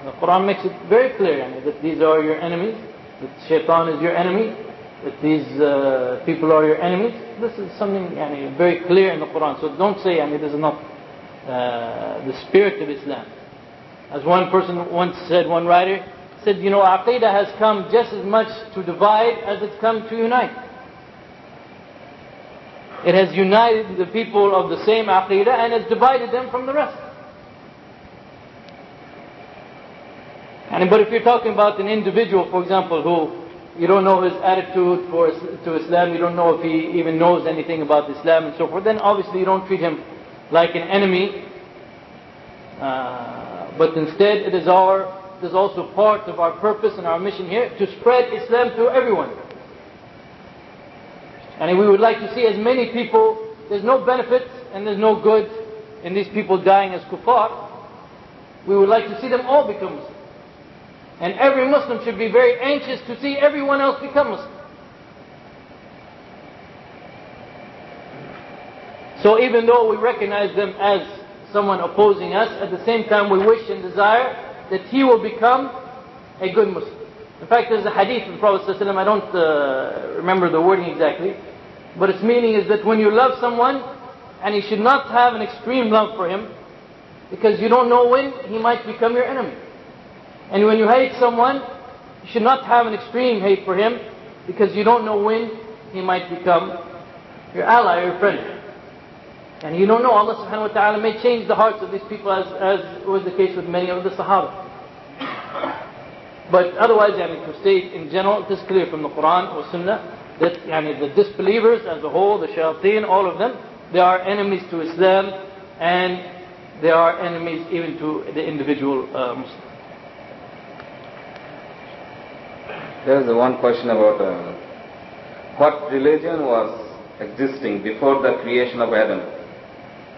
The Qur'an makes it very clear that these are your enemies, that shaitan is your enemy, that these people are your enemies. This is something very clear in the Qur'an. So don't say this is not the spirit of Islam. As one person once said, one writer said, Aqidah has come just as much to divide as it's come to unite. It has united the people of the same Aqidah and has divided them from the rest. But if you're talking about an individual, for example, who you don't know his attitude to Islam, you don't know if he even knows anything about Islam and so forth, then obviously you don't treat him like an enemy. But instead it is also part of our purpose and our mission here to spread Islam to everyone. And we would like to see as many people, there's no benefit and there's no good in these people dying as kuffar. We would like to see them all become Muslim. And every Muslim should be very anxious to see everyone else become Muslim. So even though we recognize them as someone opposing us, at the same time we wish and desire that he will become a good Muslim. In fact, there's a hadith of the Prophet ﷺ, I don't remember the wording exactly, but its meaning is that when you love someone, and you should not have an extreme love for him, Because you don't know when he might become your enemy. And when you hate someone, you should not have an extreme hate for him, because you don't know when he might become your ally or your friend. And you don't know, Allah subhanahu wa ta'ala may change the hearts of these people, as was the case with many of the Sahaba. But otherwise, to state in general, it is clear from the Qur'an or Sunnah that the disbelievers as a whole, the shayateen, all of them, they are enemies to Islam, and they are enemies even to the individual Muslim. There is one question about what religion was existing before the creation of Adam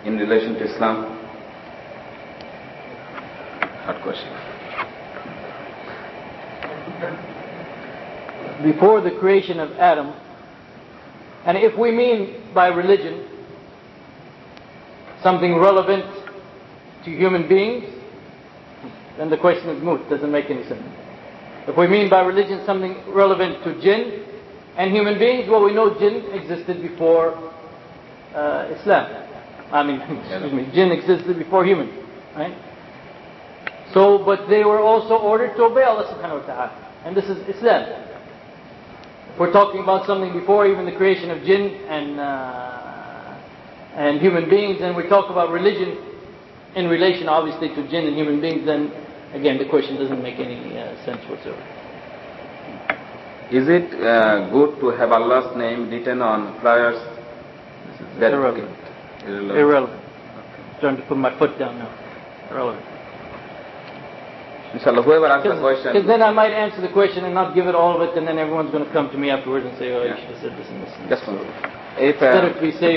in relation to Islam? Hard question. Before the creation of Adam, and if we mean by religion something relevant to human beings, then the question is moot, doesn't make any sense. If we mean by religion something relevant to jinn and human beings, well, we know jinn existed before Islam. Jinn existed before humans, right? So, but they were also ordered to obey Allah subhanahu wa ta'ala, and this is Islam. If we're talking about something before even the creation of jinn and human beings, and we talk about religion in relation obviously to jinn and human beings, then again the question doesn't make any sense whatsoever. Is it good to have Allah's name written on flyers? That irrelevant. Irrelevant. Okay. I'm trying to put my foot down now. Irrelevant. Inshallah, whoever asks the question. Because then I might answer the question and not give it all of it, and then everyone's going to come to me afterwards and say, oh, you should have said this and this. Just one. If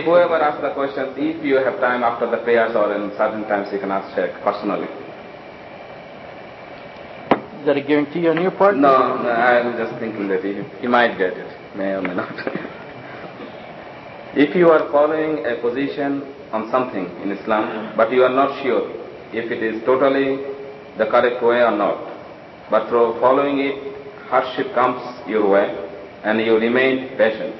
whoever asks the question, if you have time after the prayers or in certain times, you can ask Sheikh personally. Is that a guarantee on your part? No, I'm just thinking that he might get it, may or may not. If you are following a position on something in Islam, but you are not sure if it is totally the correct way or not, but through following it, hardship comes your way, and you remain patient.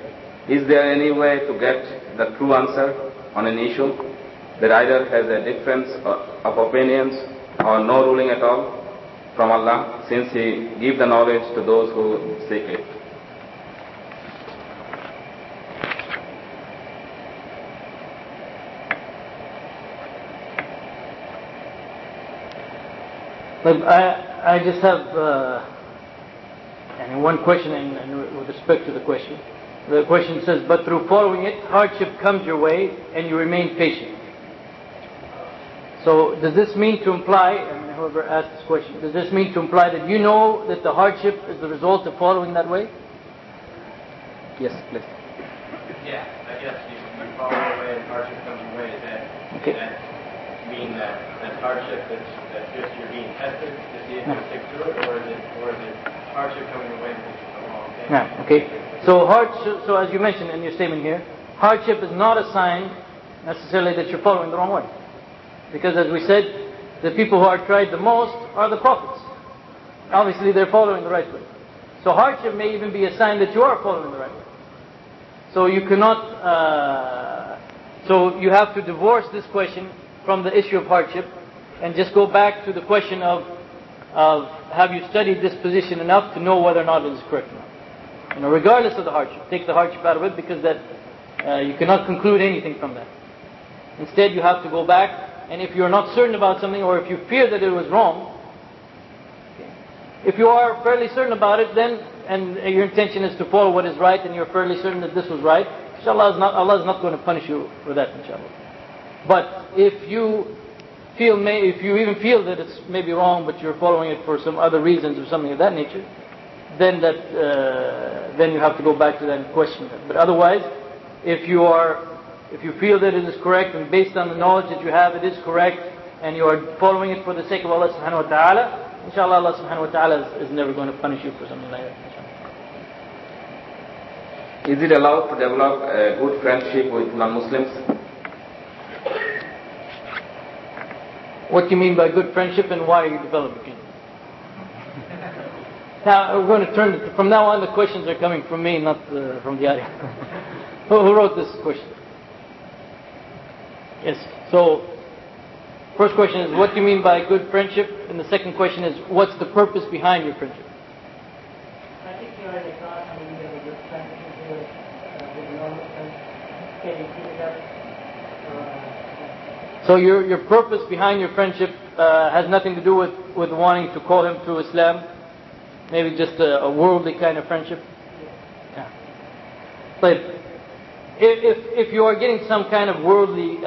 Is there any way to get the true answer on an issue that either has a difference of opinions or no ruling at all from Allah, since He gives the knowledge to those who seek it? But I just have one question, and with respect to the question. The question says, but through following it, hardship comes your way and you remain patient. So does this mean to imply, whoever asked this question, does this mean to imply that you know that the hardship is the result of following that way? Yes, please. Yeah, I guess you follow the way and hardship comes your way. Does that mean that hardship that's just you're being tested to see if you stick through it, or is it hardship coming your way because you're so long? Okay. So so as you mentioned in your statement here, hardship is not a sign necessarily that you're following the wrong way. Because as we said, the people who are tried the most are the prophets. Obviously they're following the right way. So hardship may even be a sign that you are following the right way. So you cannot, so you have to divorce this question from the issue of hardship and just go back to the question of have you studied this position enough to know whether or not it is correct or not. Regardless of the hardship. Take the hardship out of it, because that you cannot conclude anything from that. Instead, you have to go back, and if you're not certain about something, or if you fear that it was wrong, if you are fairly certain about it, then, and your intention is to follow what is right, and you're fairly certain that this was right, inshallah, Allah is not going to punish you for that, inshallah. But if you even feel that it's maybe wrong, but you're following it for some other reasons or something of that nature, then you have to go back to that and question that. But otherwise, if you feel that it is correct, and based on the knowledge that you have, it is correct, and you are following it for the sake of Allah subhanahu wa ta'ala, inshallah, Allah subhanahu wa ta'ala is never going to punish you for something like that. Is it allowed to develop a good friendship with non-Muslims? What do you mean by good friendship, and why are you developing it? Now, we're going to turn it, from now on the questions are coming from me, not from the audience. Who wrote this question? Yes, so First question is, what do you mean by good friendship? And the second question is, what's the purpose behind your friendship? I think you already thought, I mean, you have a good friendship with normal friends. Can you keep it up? So your purpose behind your friendship has nothing to do with wanting to call him to Islam? Maybe just a worldly kind of friendship? Yeah. But if you are getting some kind of worldly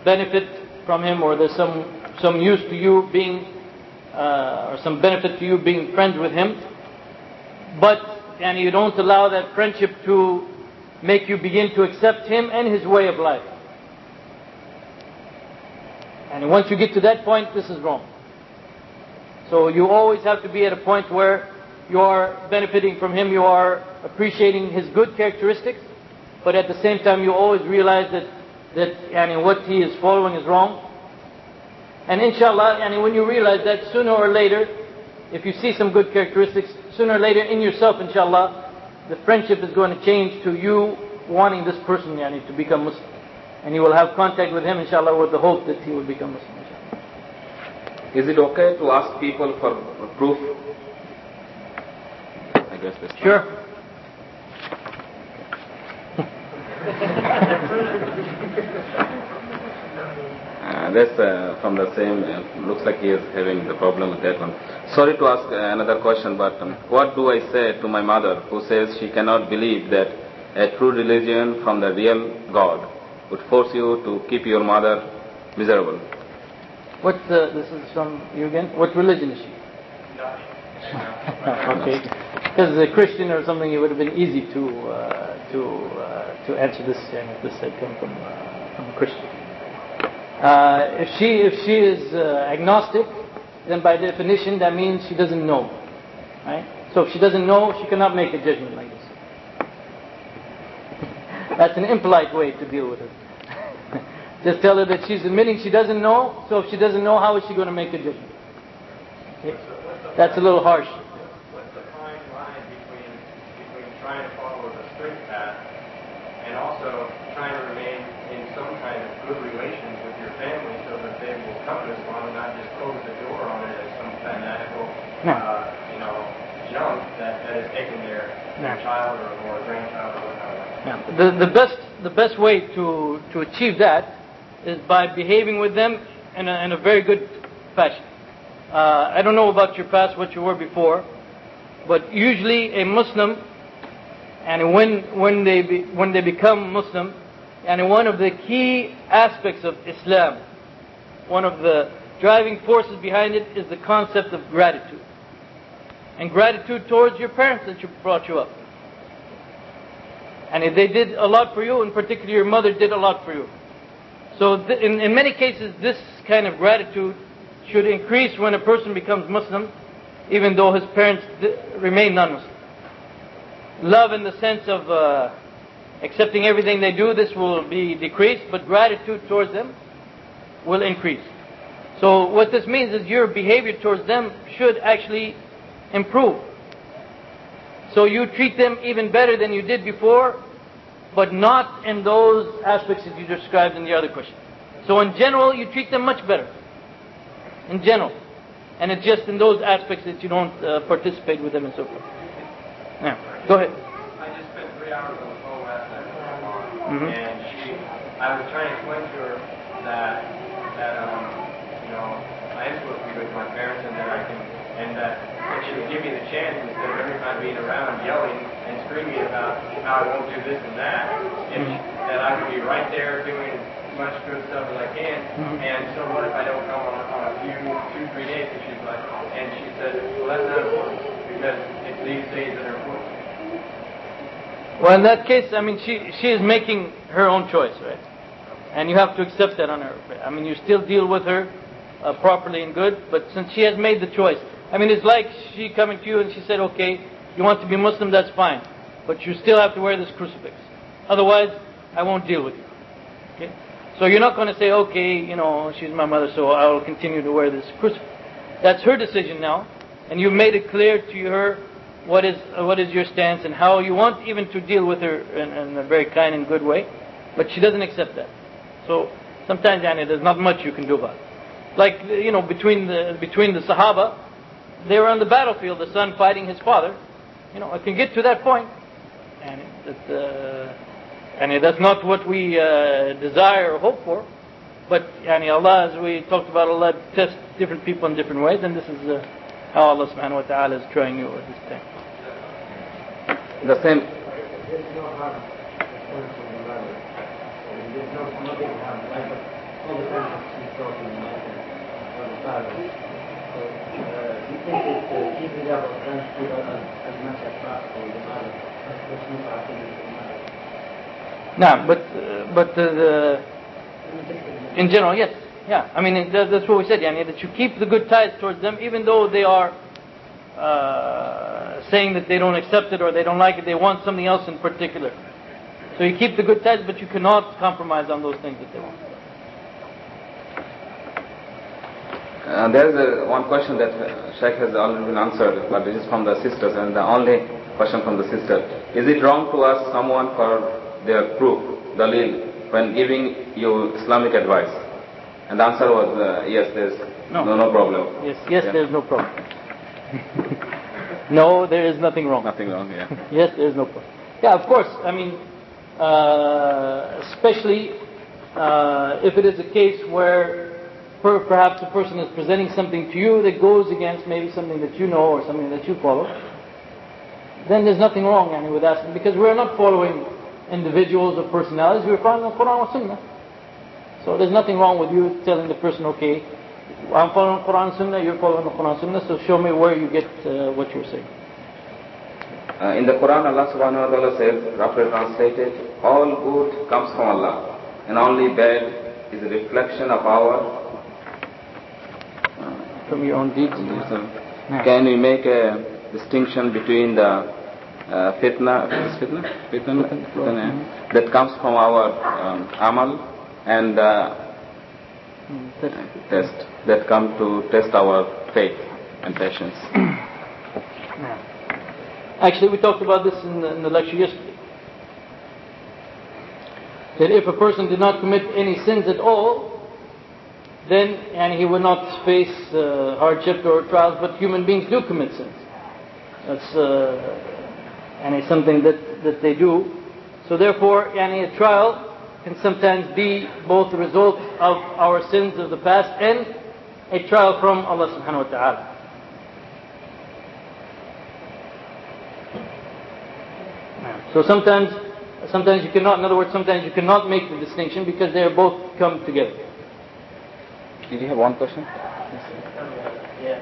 benefit from him, or there's some use to you being, or some benefit to you being friends with him, and you don't allow that friendship to make you begin to accept him and his way of life. And once you get to that point, this is wrong. So you always have to be at a point where you are benefiting from him, you are appreciating his good characteristics, but at the same time you always realize that what he is following is wrong. And inshallah, when you realize that, sooner or later, if you see some good characteristics, sooner or later in yourself, inshallah, the friendship is going to change to you wanting this person to become Muslim. And you will have contact with him, inshallah, with the hope that he will become Muslim, inshallah. Is it okay to ask people for proof? I guess this time. Sure. That's from the same, looks like he is having the problem with that one. Sorry to ask another question, but what do I say to my mother who says she cannot believe that a true religion from the real God would force you to keep your mother miserable? This is from you again? What religion is she? Okay. Because as a Christian or something, it would have been easy to answer this, if this had come from a Christian. If she is agnostic, then by definition that means she doesn't know, right? So if she doesn't know, she cannot make a judgment like this. That's an impolite way to deal with her. Just tell her that she's admitting she doesn't know. So if she doesn't know, how is she going to make a judgment? Okay. That's a little harsh. What's the fine line between trying to follow the straight path and also trying to remain in some kind of good relations with your family so that they will come to Islam and not just close the door on it as some fanatical, junk that is taking their child or grandchild or whatever? The best way to achieve that is by behaving with them in a very good fashion. I don't know about your past, what you were before, but usually a Muslim, and when they become Muslim, and one of the key aspects of Islam, one of the driving forces behind it is the concept of gratitude. And gratitude towards your parents that brought you up. And if they did a lot for you, in particular your mother did a lot for you. So in many cases, this kind of gratitude should increase when a person becomes Muslim, even though his parents remain non-Muslim. Love in the sense of accepting everything they do, this will be decreased, but gratitude towards them will increase. So what this means is your behavior towards them should actually improve. So you treat them even better than you did before, but not in those aspects that you described in the other question. So in general, you treat them much better. In general. And it's just in those aspects that you don't participate with them and so forth. Now, go ahead. I just spent 3 hours on the phone last night with my mom, and I was trying to explain to her that I am supposed to be with my parents, and that she would give me the chance instead of every time being around yelling and screaming about how I won't do this and that, that I would be right there doing as much good stuff as I can. And so what if I don't come on a few 2-3 days? And she said, well, that's not important because it's these days that are important. Well, in that case, she is making her own choice, right? And you have to accept that on her. You still deal with her properly and good, but since she has made the choice, it's like she coming to you and she said, okay, you want to be Muslim, that's fine, but you still have to wear this crucifix. Otherwise, I won't deal with you. Okay? So you're not going to say, okay, she's my mother, so I will continue to wear this crucifix. That's her decision now, and you've made it clear to her what is your stance and how you want even to deal with her in a very kind and good way, but she doesn't accept that. So sometimes there's not much you can do about it. Like, between the Sahaba, they were on the battlefield, the son fighting his father. It can get to that point. And that's not what we desire or hope for. But Allah, as we talked about, Allah tests different people in different ways, and this is how Allah subhanahu wa ta'ala is trying you at this time. The same. There's no harm from the mother. There's no big harm. All the time she's talking about the father. So you think that keeping up or trying to keep up as much as possible with the mother, there's no harm with the mother. No, but in general, yes. Yeah, that's what we said, that you keep the good ties towards them, even though they are saying that they don't accept it or they don't like it, they want something else in particular. So you keep the good ties, but you cannot compromise on those things that they want. There is one question that Sheikh has already been answered, but it is from the sisters, and the only question from the sister. Is it wrong to ask someone for their proof, dalil, when giving you Islamic advice? And the answer was yes, there's no problem. Yes, yeah. There's no problem. No, there is nothing wrong. Nothing wrong, yeah. Yes, there is no problem. Yeah, of course. Especially if it is a case where perhaps a person is presenting something to you that goes against maybe something that you know or something that you follow, then there's nothing wrong with asking, because we're not following individuals or personalities, we're following the Qur'an and Sunnah. So there's nothing wrong with you telling the person, okay, I'm following the Qur'an and Sunnah, you're following the Qur'an and Sunnah, so show me where you get what you're saying. In the Quran, Allah subhanahu wa ta'ala says, roughly translated, all good comes from Allah, and only bad is a reflection of our from your own deeds. Can we make a distinction between the fitna that comes from our amal and test that come to test our faith and patience? Actually, we talked about this in the lecture yesterday. That if a person did not commit any sins at all, then he would not face hardship or trials. But human beings do commit sins. That's it's something that they do. So therefore, a trial can sometimes be both the result of our sins of the past and a trial from Allah subhanahu wa ta'ala. So sometimes you cannot, in other words, sometimes you cannot make the distinction because they both come together. Did you have one question? Yeah.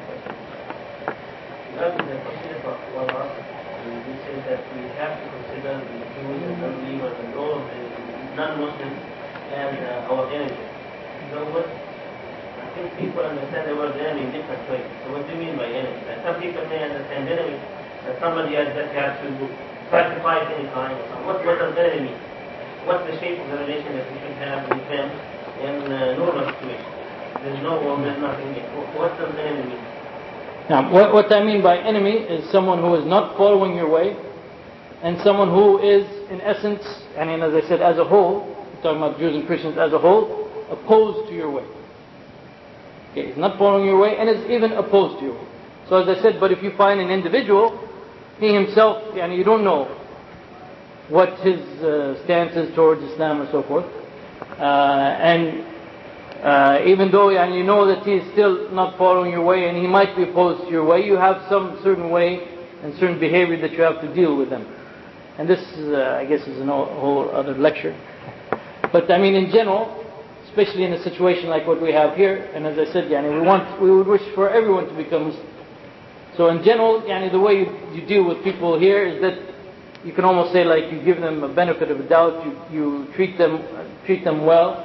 We say that we have to consider the Jews and non-believers and all of the non-Muslims and our enemy. So what I think people understand the word enemy in different ways. So what do you mean by enemy? And some people may understand enemy as somebody that has to sacrifice any kind. What does enemy mean? What's the shape of the relation that we should have with them in normal situations? There's no war, there's nothing. What does enemy mean? Now, what I mean by enemy is someone who is not following your way, and someone who is, in essence, as I said, as a whole, we're talking about Jews and Christians as a whole, opposed to your way. Okay, he's not following your way, and is even opposed to your way. So as I said, but if you find an individual, he himself, you don't know what his stance is towards Islam or so forth, even though you know that he is still not following your way and he might be opposed to your way, you have some certain way and certain behavior that you have to deal with them. And this, I guess, is a whole other lecture. But in general, especially in a situation like what we have here, and as I said, we would wish for everyone to become Muslim. So in general, the way you deal with people here is that you can almost say like you give them a benefit of a doubt, you treat them well,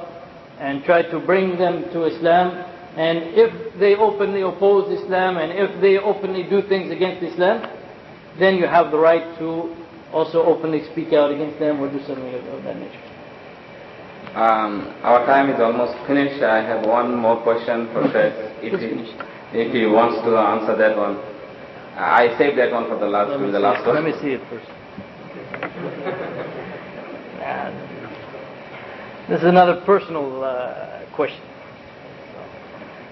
and try to bring them to Islam. And if they openly oppose Islam and if they openly do things against Islam, then you have the right to also openly speak out against them or do something of that nature. Our time is almost finished. I have one more question for Sheikh, if he wants to answer that one. I saved that one for the last one. Let me see it first. This is another personal question.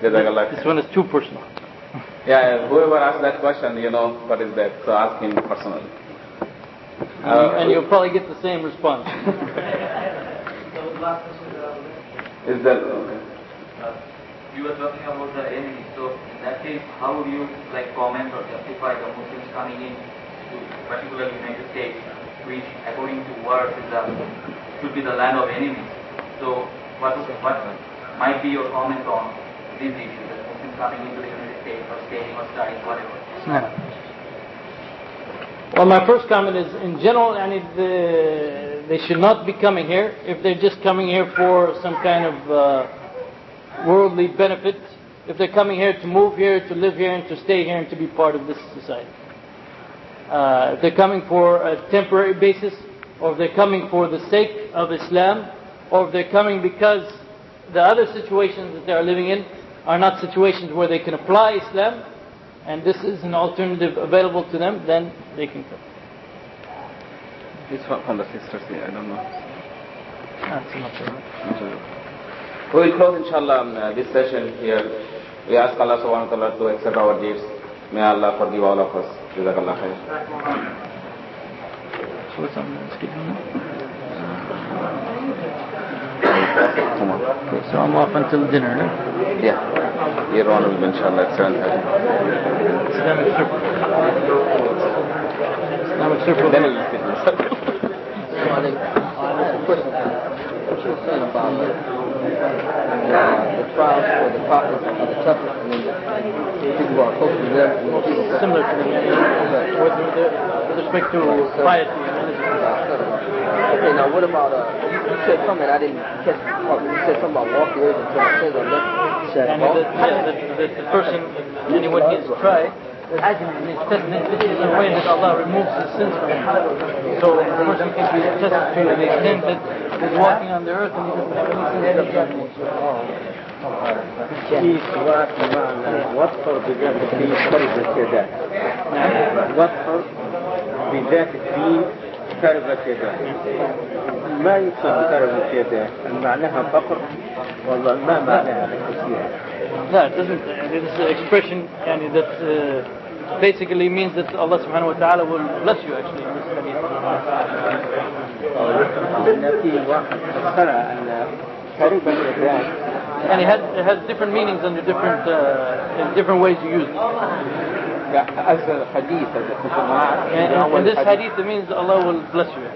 This one is too personal. Yeah, whoever asked that question, you know what is that, so ask him personally. And you'll probably get the same response. Is that okay? You were talking about the enemy, so in that case, how would you comment or justify the Muslims coming in to particularly United States, which according to words should be the land of enemies? So what might be your comment on this issue, that Muslims coming into the United States or staying or studying, whatever? Well, my first comment is, in general, they should not be coming here if they're just coming here for some kind of worldly benefit. If they're coming here to move here, to live here, and to stay here, and to be part of this society. If they're coming for a temporary basis, or if they're coming for the sake of Islam, or if they're coming because the other situations that they are living in are not situations where they can apply Islam, and this is an alternative available to them, then they can come. This one from the sisters here, I don't know. That's enough. We will close, inshallah, this session here. We ask Allah subhanahu wa ta'ala to accept our deeds. May Allah forgive all of us. Jazakallah khair. So I'm off until dinner, no? Yeah. Here on will be, inshallah, at 7:30. Islamic circle. Then we'll sit. What you were saying about the trials for the prophets are the toughest, and then people are close to them. Similar to with respect to piety and religion. Okay, now what about, you said something I didn't catch. You said something about walk the earth until the sins are left. And the person, anyone he is tried, this is a way that Allah removes his sins from him. So the person can be tested to the extent that he's walking on the earth and he doesn't have any sins. واظفر بذات الدين تربت يداك. واظفر بذات الدين تربت يداك. ما يقصد تربت يداك؟ معناها فقر والله ما معناها الكثير. No, it doesn't. This expression that basically means that Allah subhanahu wa ta'ala will bless you actually in this hadith. And it has different meanings under different ways you use it. In this hadith it means Allah will bless you.